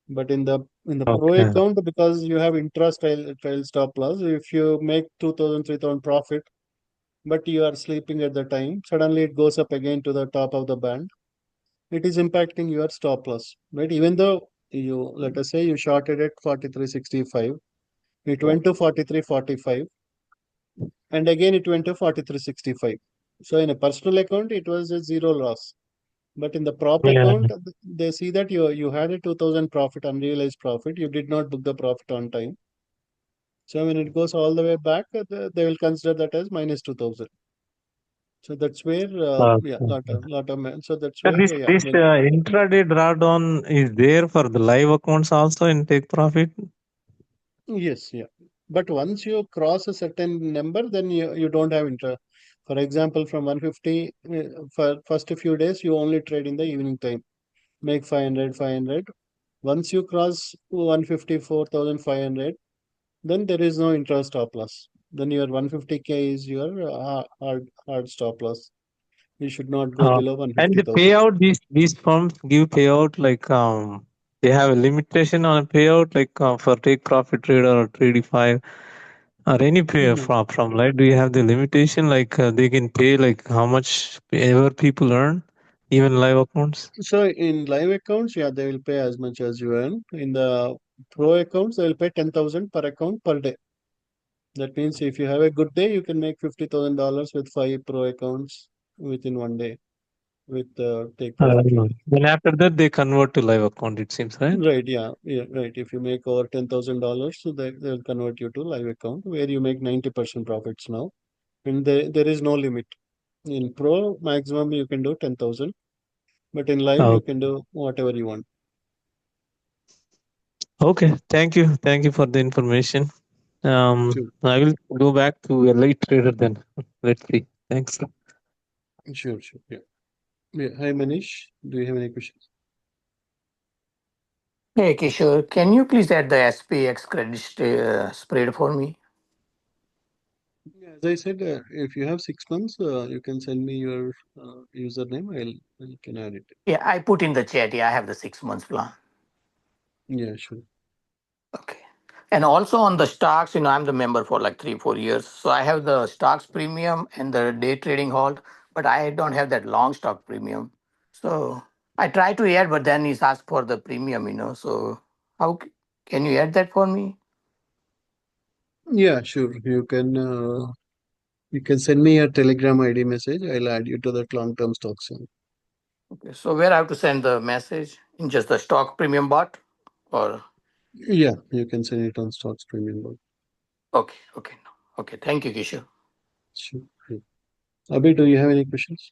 But in the pro Okay. account, because you have interest trail stop loss, if you make 2,000, 3,000 profit, but you are sleeping at the time, suddenly it goes up again to the top of the band. It is impacting your stop loss, right? Even though you let us say you shorted at 43.65, it went to 43.45 and again it went to 43.65. So in a personal account, it was a zero loss. But in the prop Yeah. account, they see that you had a 2,000 profit, unrealized profit. You did not book the profit on time. So when it goes all the way back, they will consider that as minus 2,000. So that's where, yeah, Okay. so that's So where, this yeah, this intraday drawdown is there for the live accounts also in take profit. yes, yeah. But once you cross a certain number, then you don't have interest. For example, from 150, for first few days, you only trade in the evening time. Make 500, 500. Once you cross 154,500, then there is no interest stop loss. Then your 150K is your hard stop loss. You should not go below And the 150,000. payout these firms give payout like They have a limitation on a payout, like for take profit trader or Tradify or any payer No. from right? Do you have the limitation like they can pay like how much ever people earn, even live accounts? So in live accounts, yeah, they will pay as much as you earn. In the pro accounts, they will pay 10,000 per account per day. That means if you have a good day, you can make $50,000 with 5 pro accounts within one day with take profit trading. Then after that they convert to live account. It seems right. Right, yeah, right. If you make over $10,000, so they'll convert you to live account where you make 90% profits now, and there is no limit. In pro, maximum you can do 10,000, but in live you Oh, can do whatever you want. okay. Thank you for the information. Sure, I will go back to a late trader then. Let's see. Thanks. sure, yeah. Yeah. Hi, Manish. Do you have any questions? Hey, Kishore, can you please add the SPX credit spread for me? Yeah, as I said, if you have 6 months, you can send me your username. I can add it. Yeah, I put in the chat. Yeah, I have the 6 months plan. Yeah, sure. Okay. And also on the stocks, I'm the member for like 3, 4 years. So I have the stocks premium and the day trading hold, but I don't have that long stock premium. So I try to add, but then he's asked for the premium. So how can you add that for me? Yeah, sure. You can send me a Telegram ID message. I'll add you to that long-term stocks. Okay. So where I have to send the message in just the stock premium bot or Yeah, you can send it on stocks premium. okay. No. Okay. Thank you, Kishore. Sure. Yeah. Abhi, do you have any questions?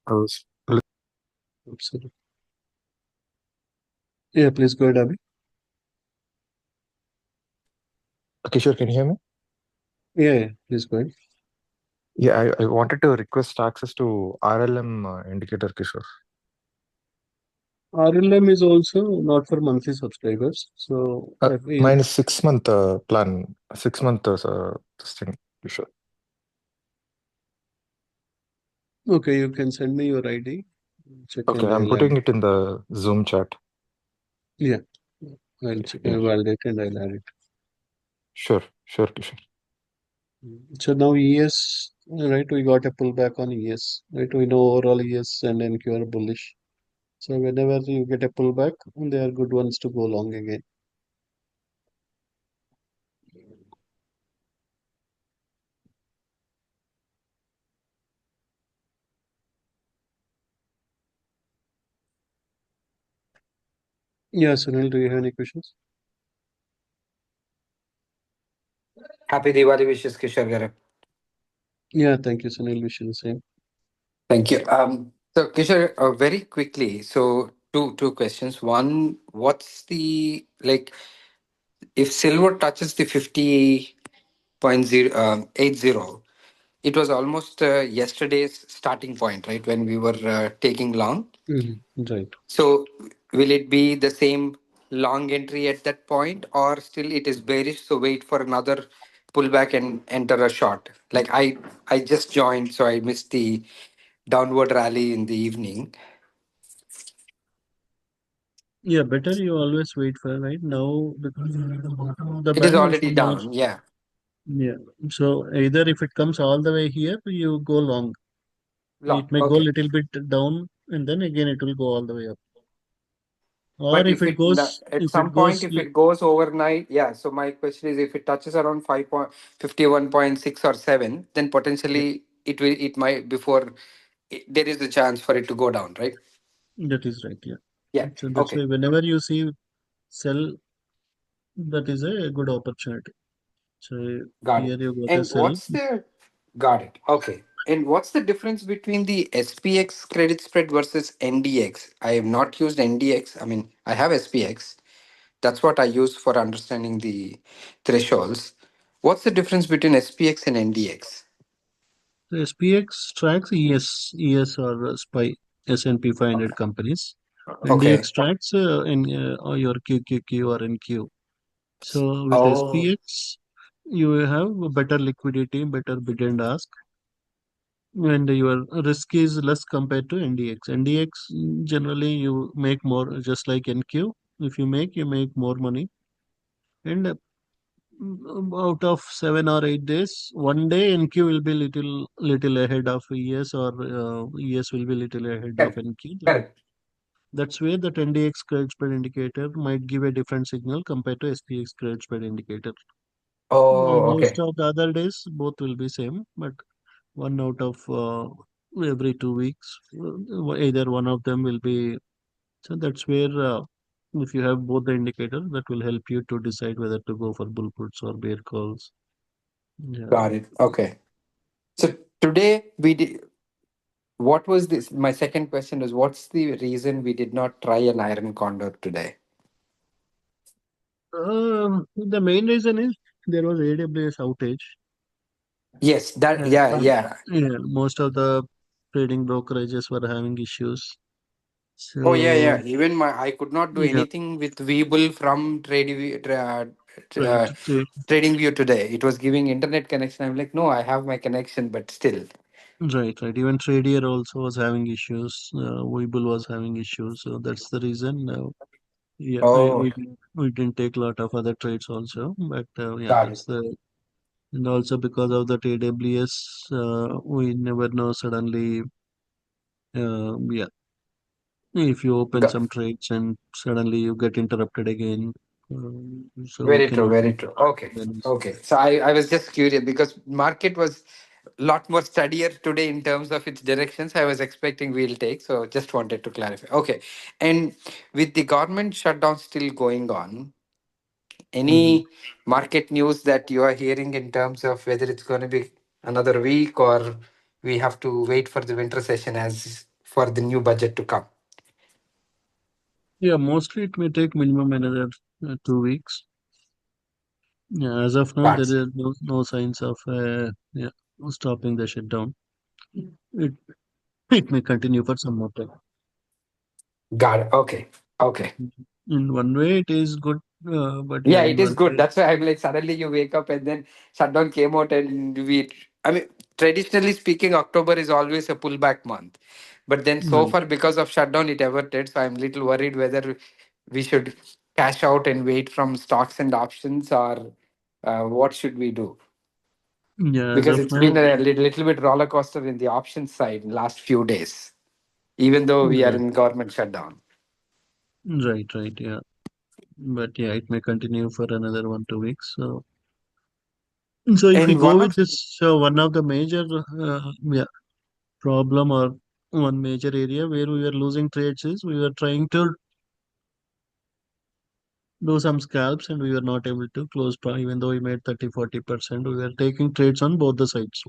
Absolutely. Yeah, please go ahead, Abhi. Kishore, can you hear me? Yeah, please go ahead. Yeah, I wanted to request access to RLM indicator, Kishore. RLM is also not for monthly subscribers. So Mine is 6-month plan, 6-month this thing, Kishore. okay, you can send me your ID. Check Okay, and I'm I'll putting add. it in the Zoom chat. Yeah, I'll check, Yeah. I'll validate and I'll add it. Sure, Kishore. So now ES, right? We got a pullback on ES, right? We know overall ES and NQ are bullish. So whenever you get a pullback, they are good ones to go long again. Yeah, Sunil, do you have any questions? Happy Diwali wishes, Kishore Garu. Yeah, thank you, Sunil. Wish you the same. Thank you. So Kishore, very quickly. So two questions. One, what's the like if silver touches the 50.080, it was almost yesterday's starting point, right? When we were taking long. Right. So will it be the same long entry at that point, or still it is bearish? So wait for another pullback and enter a short. Like I just joined, so I missed the downward rally in the evening. Yeah, better you always wait for right now because the It is band is already more. down. Yeah. Yeah. So either if it comes all the way here, you go long. Long. It may go a Okay. little bit down and then again it will go all the way up. Or But if if it it goes, at if it some point, goes, if it goes overnight, yeah. So my question is, if it touches around 5.51.6 or 7, then yeah, potentially it might before there is a chance for it to go down, right? that is right. Yeah. Yeah. So that's Okay. why whenever you see sell, that is a good opportunity. So Got it. here you got a And sell. what's the got it? Okay. And what's the difference between the SPX credit spread versus NDX? I have not used NDX. I mean, I have SPX. That's what I use for understanding the thresholds. What's the difference between SPX and NDX? The SPX tracks ES or SPY, S&P 500 companies. Okay. NDX tracks in your QQQ or NQ. So with Oh, SPX, you have better liquidity, better bid and ask. and your risk is less compared to NDX. NDX generally you make more, just like NQ. If you make more money. And out of 7 or 8 days, one day NQ will be little ahead of ES, or ES will be little ahead of Correct. NQ. Correct. That's where that NDX credit spread indicator might give a different signal compared to SPX credit spread indicator. Oh, Most okay. of the other days, both will be same, but one out of every 2 weeks, either one of them will be. So that's where, if you have both the indicators, that will help you to decide whether to go for bull puts or bear calls. Yeah. Got it. Okay. So today we did. What was this? My second question was, what's the reason we did not try an iron condor today? The main reason is there was AWS outage. Yes, that. And Yeah, yeah. most of the trading brokerages were having issues. Oh, yeah, So yeah. Even I could not do yeah, anything with Webull from right. TradingView today. It was giving internet connection. I'm like, no, I have my connection, but still. Right. Even Tradier also was having issues. Webull was having issues. So that's the reason. Yeah, Oh, we didn't take a lot of other trades also. But yeah, got it. that's the. And also because of that AWS, we never know suddenly. Yeah, if you open Got, some trades and suddenly you get interrupted again, so we very true, cannot very do true. Okay, then. okay. So I was just curious because market was a lot more steadier today in terms of its directions. I was expecting we'll take, so just wanted to clarify. Okay, and with the government shutdown still going on, Mhm. any market news that you are hearing in terms of whether it's going to be another week or we have to wait for the winter session as for the new budget to come? Yeah, mostly it may take minimum another 2 weeks. Yeah, as of now, there Got, is no signs of yeah, stopping the shutdown. It it may continue for some more time. got it. Okay, okay. In one way, it is good, but yeah, Yeah, in it is one good. way, That's why I'm like, suddenly you wake up and then shutdown came out and we. I mean, traditionally speaking, October is always a pullback month. But then so right. far, because of shutdown, it averted. So I'm little worried whether we should cash out and wait from stocks and options or what should we do? Yeah, as Because of it's now, been a little bit roller coaster in the options side last few days, even though we are right, in government shutdown. right, yeah. But yeah, it may continue for another 1 2 weeks. So if we And go one with of this, one of the major yeah, problem, or one major area where we were losing trades, is we were trying to do some scalps and we were not able to close, even though we made 30 40%. We were taking trades on both the sides.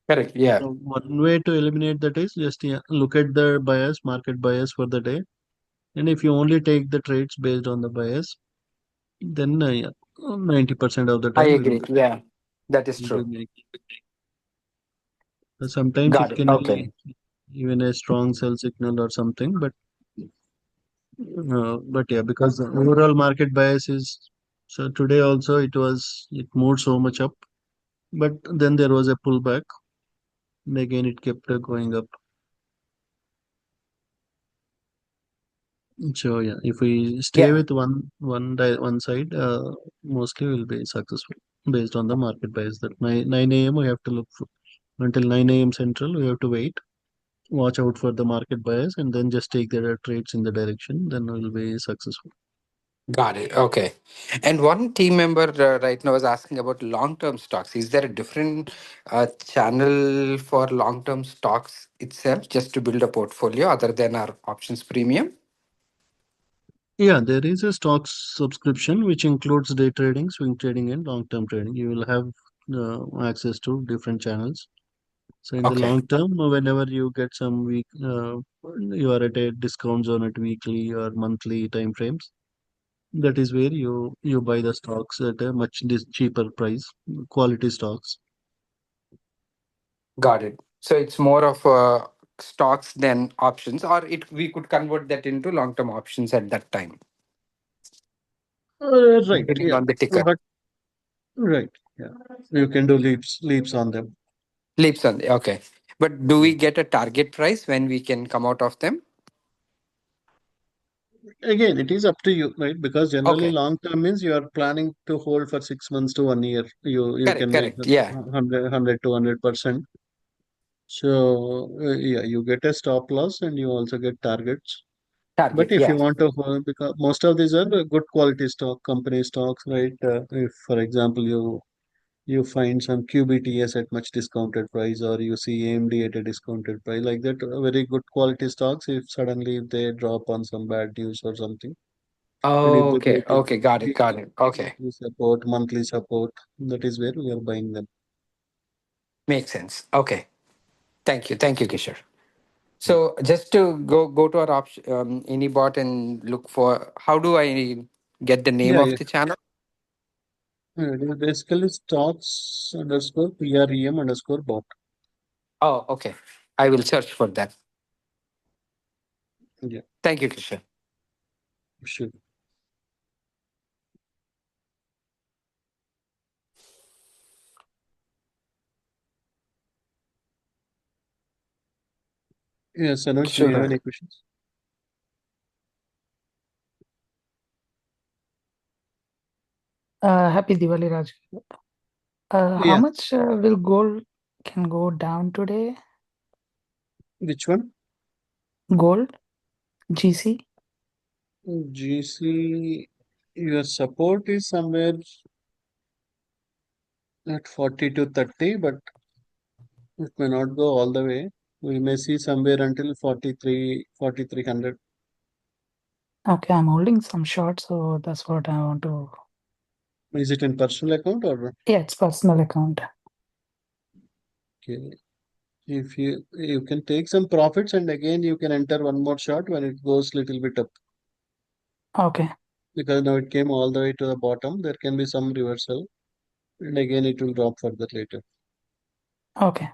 correct, yeah, So one way to eliminate that is just, yeah, look at the bias, market bias for the day. And if you only take the trades based on the bias, then yeah, 90% of the I time agree. Yeah, that is will be true. making. Sometimes Got it it. can Okay. be even a strong sell signal or something, but yeah, because the overall market bias is, so today also it moved so much up, but then there was a pullback, and again it kept going up. So yeah, if we stay Yeah, with one side, mostly we'll be successful based on the market bias. That 9 a.m. we have to look for, until 9 a.m. Central. We have to wait, watch out for the market bias, and then just take the trades in the direction. Then we'll be successful. got it. Okay. And one team member right now is asking about long-term stocks. Is there a different channel for long-term stocks itself just to build a portfolio other than our options premium? Yeah, there is a stocks subscription which includes day trading, swing trading, and long-term trading. You will have access to different channels. So in the Okay. long term, whenever you get some week, you are at a discount zone at weekly or monthly time frames. That is where you buy the stocks at a much cheaper price, quality stocks. Got it. So it's more of stocks than options, or it we could convert that into long-term options at that time, Right, depending yeah, on the ticker. but right, yeah, you can do leaps on them. Leaps on. Okay. But do we get a target price when we can come out of them? Again, it is up to you, right? Because generally Okay. long term means you are planning to hold for 6 months to 1 year. You Correct. can make Correct. Yeah. 100 to 100%. So yeah, you get a stop loss and you also get targets. But Target. if you Yeah. want to hold, because most of these are good quality stock, company stocks, right? If, for example, you find some QBTS at much discounted price, or you see AMD at a discounted price, like that, very good quality stocks. If suddenly they drop on some bad news or something, and if they Okay. break Okay. Got it. Got weekly, it. Okay. weekly support, monthly support, that is where we are buying them. Makes sense. Okay. Thank you. Thank you, Kishore. Yeah, So just to go to our option, AnyBot and look for, how do I get the name yeah, of yeah. the channel? It is basically stocks underscore PREM underscore bot. Oh, okay. I will search for that. Yeah, Thank you, Kishore. sure. Yes, Anuj, do you have Sure. any questions? Happy Diwali, Raj. How Yeah, much will gold can go down today? which one? Gold, GC? GC, your support is somewhere at 40 to 30, but it may not go all the way. We may see somewhere until 43, 4300. Okay, I'm holding some short, so that's what I want to. Is it in personal account or Yeah, it's personal account. okay? If you can take some profits and again you can enter one more shot when it goes little bit up, Okay, because now it came all the way to the bottom. There can be some reversal and again it will drop further later. okay,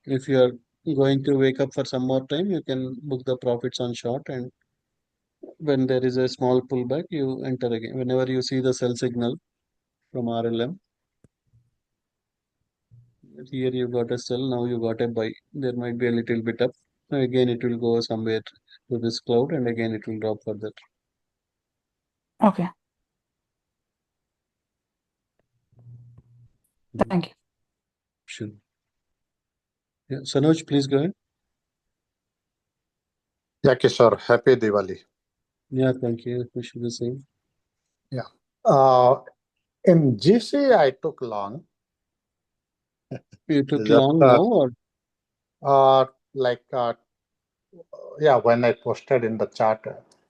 If you are going to wake up for some more time, you can book the profits on short, and when there is a small pullback, you enter again. Whenever you see the sell signal from RLM, here you got a sell, now you got a buy. There might be a little bit up. Again, it will go somewhere to this cloud, and again it will drop further. okay. Mm, Thank you. Sure. Yeah, Sanoj, please go ahead. Yeah, Kishore, happy Diwali. Yeah, thank you. Wish you the same. Yeah. Uh, in GC, I took long. You took Just long now, or like yeah, when I posted in the chat,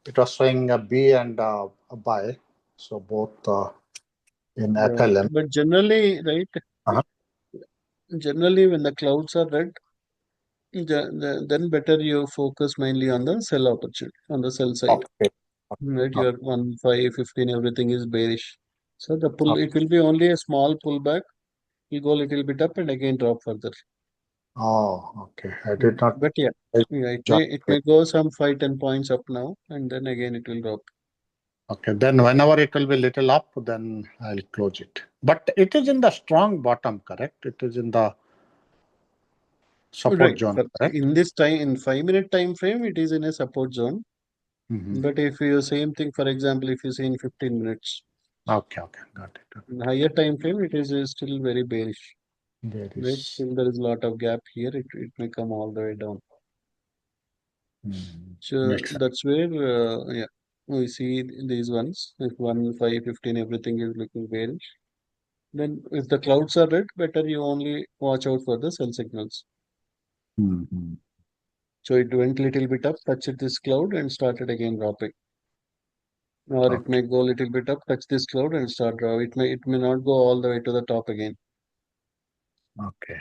it was showing a B and a buy, so both in right? FLM. But generally, right? Uh-huh. Generally, when the clouds are red, then better you focus mainly on the sell opportunity, on the sell side. Okay. Right, Okay. your 1, 5, 15, everything is bearish. So the pull, Okay. it will be only a small pullback. You go a little bit up and again drop further. Oh, okay. I did not. But yeah, I it joined may go some 5, 10 points up now, and then again it will drop. Okay, then whenever it will be little up, then I'll close it. But it is in the strong bottom, correct? It is in the support Right. zone, For correct? in this time, in 5 minute time frame, it is in a support zone. Mm-hmm. But if you same thing, for example, if you see in 15 minutes, Okay, okay, got it. in higher time frame, it is still very bearish. There Right. is. Still there is a lot of gap here. It may come all the way down. So Makes sense. that's where, yeah, we see these ones. If 1, 5, 15, everything is looking bearish. Then if the clouds are red, better you only watch out for the sell signals. Mm-hmm. So it went little bit up, touched this cloud and started again dropping. Or it Okay, may go little bit up, touch this cloud and start drop. It may not go all the way to the top again. okay.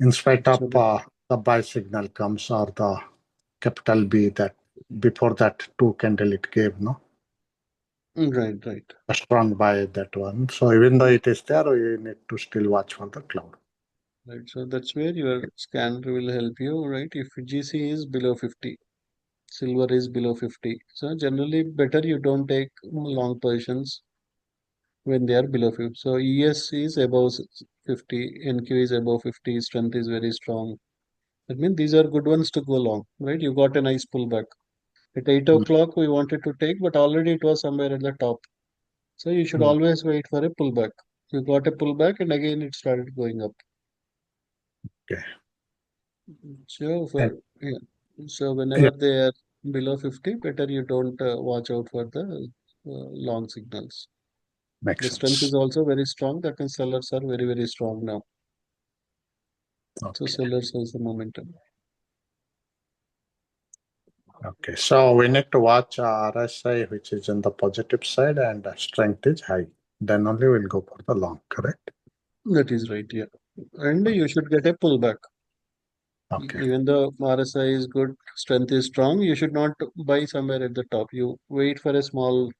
In spite of So that, the buy signal comes or the capital B that before that two candle it gave, no? right, right. A strong buy that one. So even though it is there, we need to still watch for the cloud. Right. So that's where your scanner will help you, right? If GC is below 50, silver is below 50. So generally better you don't take long positions. when they are below 50. So ES is above 50, NQ is above 50, strength is very strong. That means these are good ones to go long, right? You got a nice pullback. At 8 o'clock, we wanted to take, but already it was somewhere at the top. So you should always wait for a pullback. You got a pullback, and again it started going up. Okay. So yeah. So Yeah. whenever they are below 50, better you don't watch out for the long signals. Makes The strength sense. is also very strong. That means sellers are very, very strong now. So Okay. sellers has the momentum. Okay. So we need to watch RSI, which is in the positive side, and strength is high. Then only we'll go for the long, correct? That is right, yeah. And you should get a pullback. Okay. Even though RSI is good, strength is strong, you should not buy somewhere at the top. You wait for a small,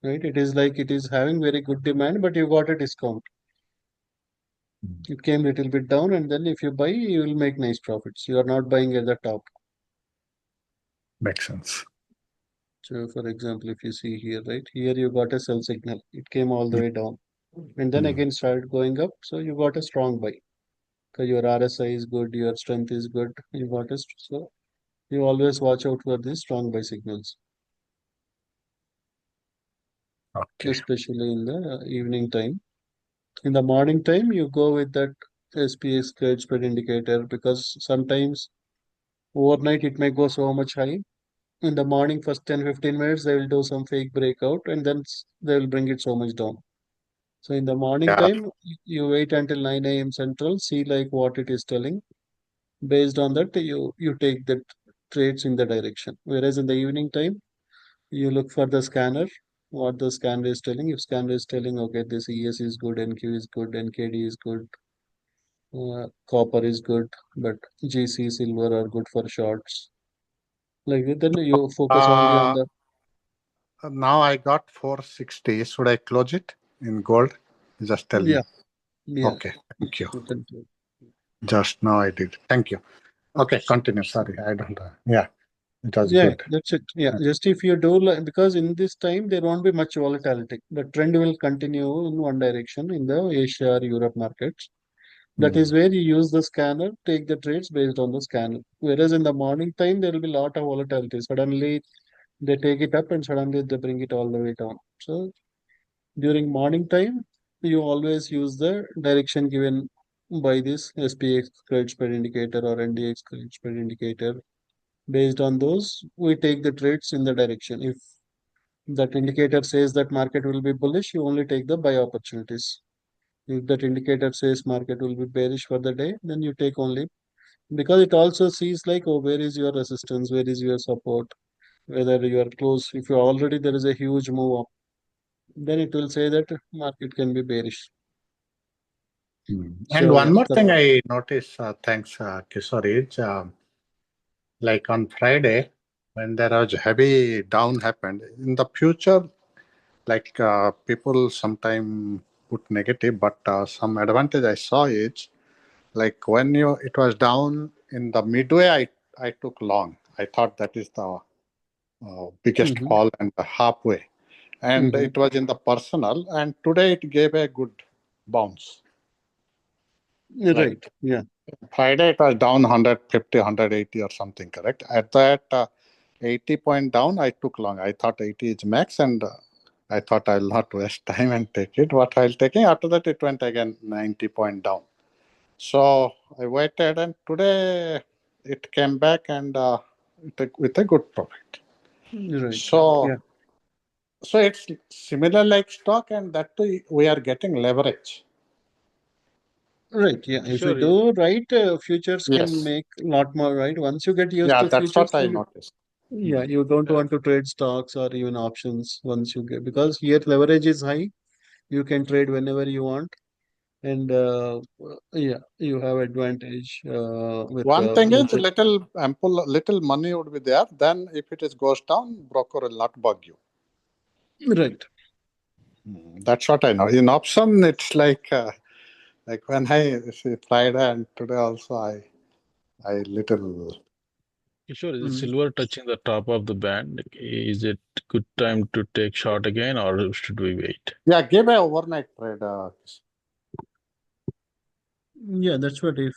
right? It is like it is having very good demand, but you got a discount. It came little bit down, and then if you buy, you will make nice profits. You are not buying at the top. Makes sense. So, for example, if you see here, right, here you got a sell signal. It came all the way down, and then again started going up. So you got a strong buy. Because your RSI is good, your strength is good. You got a so you always watch out for these strong buy signals, Okay. especially in the evening time. In the morning time, you go with that SPX credit spread indicator because sometimes overnight it may go so much high. In the morning, first 10-15 minutes, they will do some fake breakout and then they will bring it so much down. So in the morning Yeah. time, you wait until 9 a.m. Central, see like what it is telling. Based on that, you take the trades in the direction. Whereas in the evening time, you look for the scanner, what the scanner is telling. If scanner is telling, okay, this ES is good, NQ is good, NKD is good, copper is good, but GC, silver are good for shorts. Like that, then you focus only on the. Now I got 460. Should I close it in gold? Just tell Yeah, me. yeah. Okay. Thank you. You can do. Just now I did. Thank you. Okay. Continue. Sorry. I don't. Yeah. It was Yeah, good. that's it. Yeah, just if you do like because in this time there won't be much volatility. The trend will continue in one direction in the Asia or Europe markets. That is where you use the scanner, take the trades based on the scanner. Whereas in the morning time there will be a lot of volatility. Suddenly they take it up and suddenly they bring it all the way down. So during morning time, you always use the direction given by this SPX credit spread indicator or NDX credit spread indicator. Based on those, we take the trades in the direction. If that indicator says that market will be bullish, you only take the buy opportunities. If that indicator says market will be bearish for the day, then you take only because it also sees like, oh, where is your resistance, where is your support, whether you are close. If you already there is a huge move up, then it will say that market can be bearish. And So one yeah, more thing I noticed, thanks, Kishore, is like on Friday, when there was heavy down happened, in the future, like people sometime put negative, but some advantage I saw is like when it was down in the midway, I took long. I thought that is the biggest fall and the halfway. And it was in the personal, and today it gave a good bounce. Like right, yeah, Friday it was down 150, 180 or something, correct? At that 80 point down, I took long. I thought 80 is max, and I thought I'll not waste time and take it. What I'll take it. After that, it went again 90 point down. So I waited, and today it came back and with a good profit. right, So, yeah, so it's similar like stock, and that too, we are getting leverage. right, yeah. If you Sure. do right, futures can Yes. make a lot more, right? Once you get used Yeah, to that's futures, what I then noticed. yeah, you don't want to trade stocks or even options once you get because here leverage is high. You can trade whenever you want, and yeah, you have advantage with One thing is future. little money would be there. Then if it is goes down, broker will not bug you. Right, That's what I know. In option, it's like when I see Friday and today also I little Sure, is Mm. silver touching the top of the band? Is it good time to take short again, or should we wait? Yeah, give a overnight trade. Yeah, that's what. If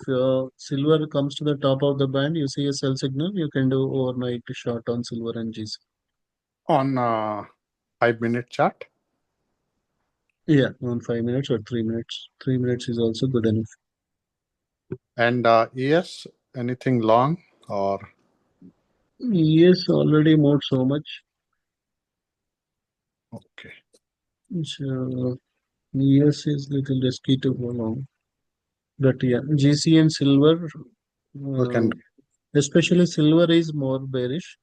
silver comes to the top of the band, you see a sell signal, you can do overnight short on silver and GC. On 5-minute chart. Yeah, on 5 minutes or 3 minutes. 3 minutes is also good enough. And ES, anything long or? Yes, already moved so much. Okay. So yes is little risky to go long. But yeah, GC and silver, We can. especially silver is more bearish.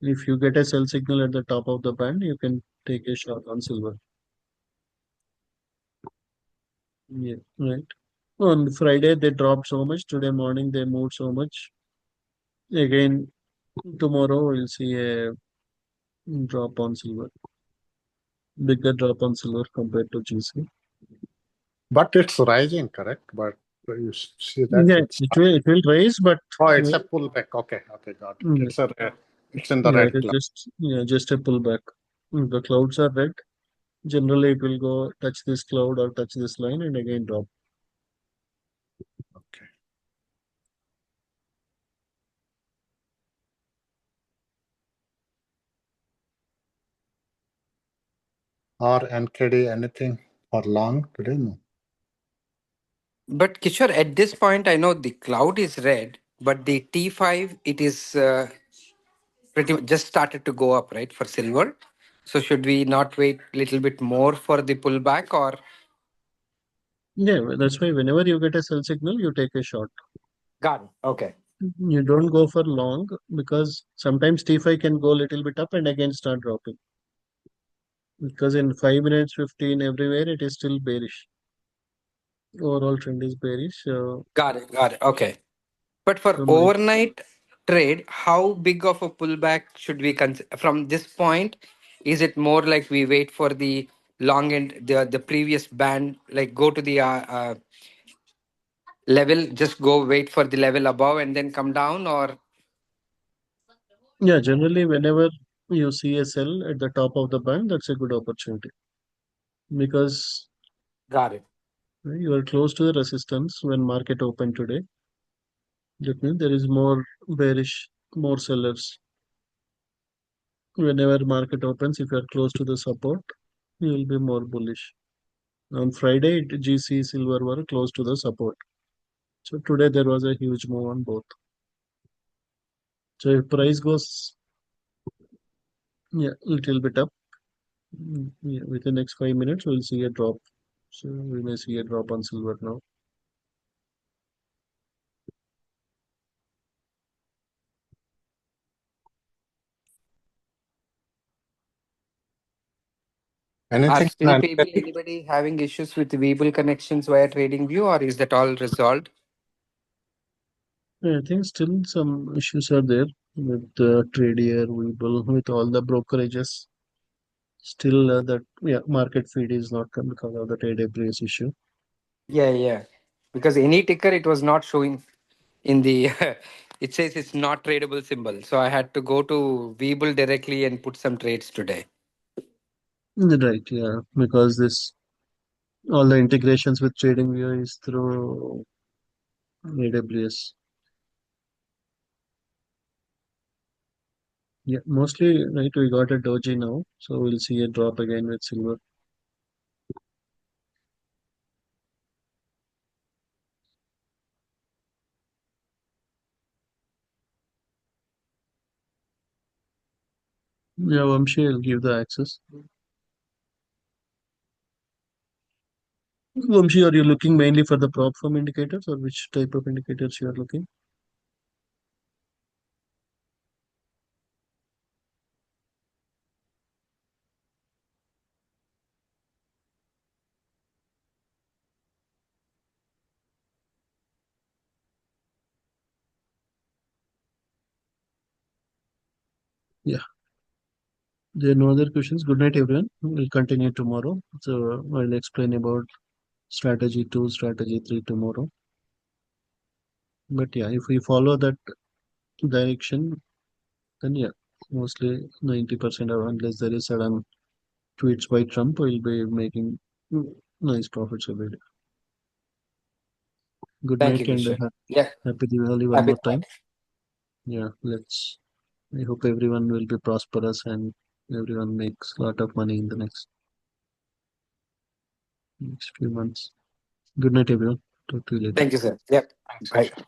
If you get a sell signal at the top of the band, you can take a shot on silver. Yeah, right. On Friday they dropped so much. Today morning they moved so much. Again, tomorrow we'll see a drop on silver. Bigger drop on silver compared to GC. But it's rising, correct? But you see that Yeah, it's. it will rise, but Oh, it's a pullback. Okay, got it. mm, It's in the yeah, red it is club. just a pullback. The clouds are red. Generally, it will go touch this cloud or touch this line and again drop. Okay. Or NKD, anything for long today? No. But Kishore, at this point, I know the cloud is red, but the T5, it is pretty much just started to go up, right, for silver. So should we not wait a little bit more for the pullback or? Yeah, that's why whenever you get a sell signal, you take a shot. Got it. Okay. You don't go for long because sometimes T5 can go a little bit up and again start dropping. Because in 5 minutes, 15, everywhere it is still bearish. Overall trend is bearish. So, Got it. Got it. Okay. But for so my overnight trade, how big of a pullback should we consider from this point? Is it more like we wait for the long end, the previous band, like go to the level, just go wait for the level above and then come down, or? yeah, generally whenever you see a sell at the top of the band, that's a good opportunity because Got it. you are close to the resistance when market opened today. That means there is more bearish, more sellers. Whenever market opens, if you are close to the support, you will be more bullish. On Friday, GC silver were close to the support. So today there was a huge move on both. So if price goes yeah little bit up, yeah, within next 5 minutes we'll see a drop. So we may see a drop on silver now. Are Anything still on people, NKD? anybody having issues with Webull connections via TradingView, or is that all resolved? I think still some issues are there with Trader, Webull, with all the brokerages. Still that yeah market feed is not come because of the AWS issue. Yeah, yeah. Because any ticker, it was not showing in the, it says it's not tradable symbol. So I had to go to Webull directly and put some trades today. Right, yeah, because this all the integrations with TradingView is through AWS. Yeah, mostly right. We got a doji now, so we'll see a drop again with silver. Yeah, Vamshi, I'll give the access. Vamshi, are you looking mainly for the prop firm indicators or which type of indicators you are looking? Yeah, there are no other questions. Good night, everyone. We'll continue tomorrow. So I'll explain about strategy 2, strategy 3 tomorrow. But yeah, if we follow that direction, then yeah, mostly 90% of, unless there is sudden tweets by Trump, will be making nice profits every day. Good Thank night you, and Kishore. Yeah, happy Diwali one happy more time. Diwali. Yeah, I hope everyone will be prosperous and everyone makes a lot of money in the next few months. Good night, everyone. Talk to you later. Thank you, sir. Yep. Thanks, Bye. Kishore.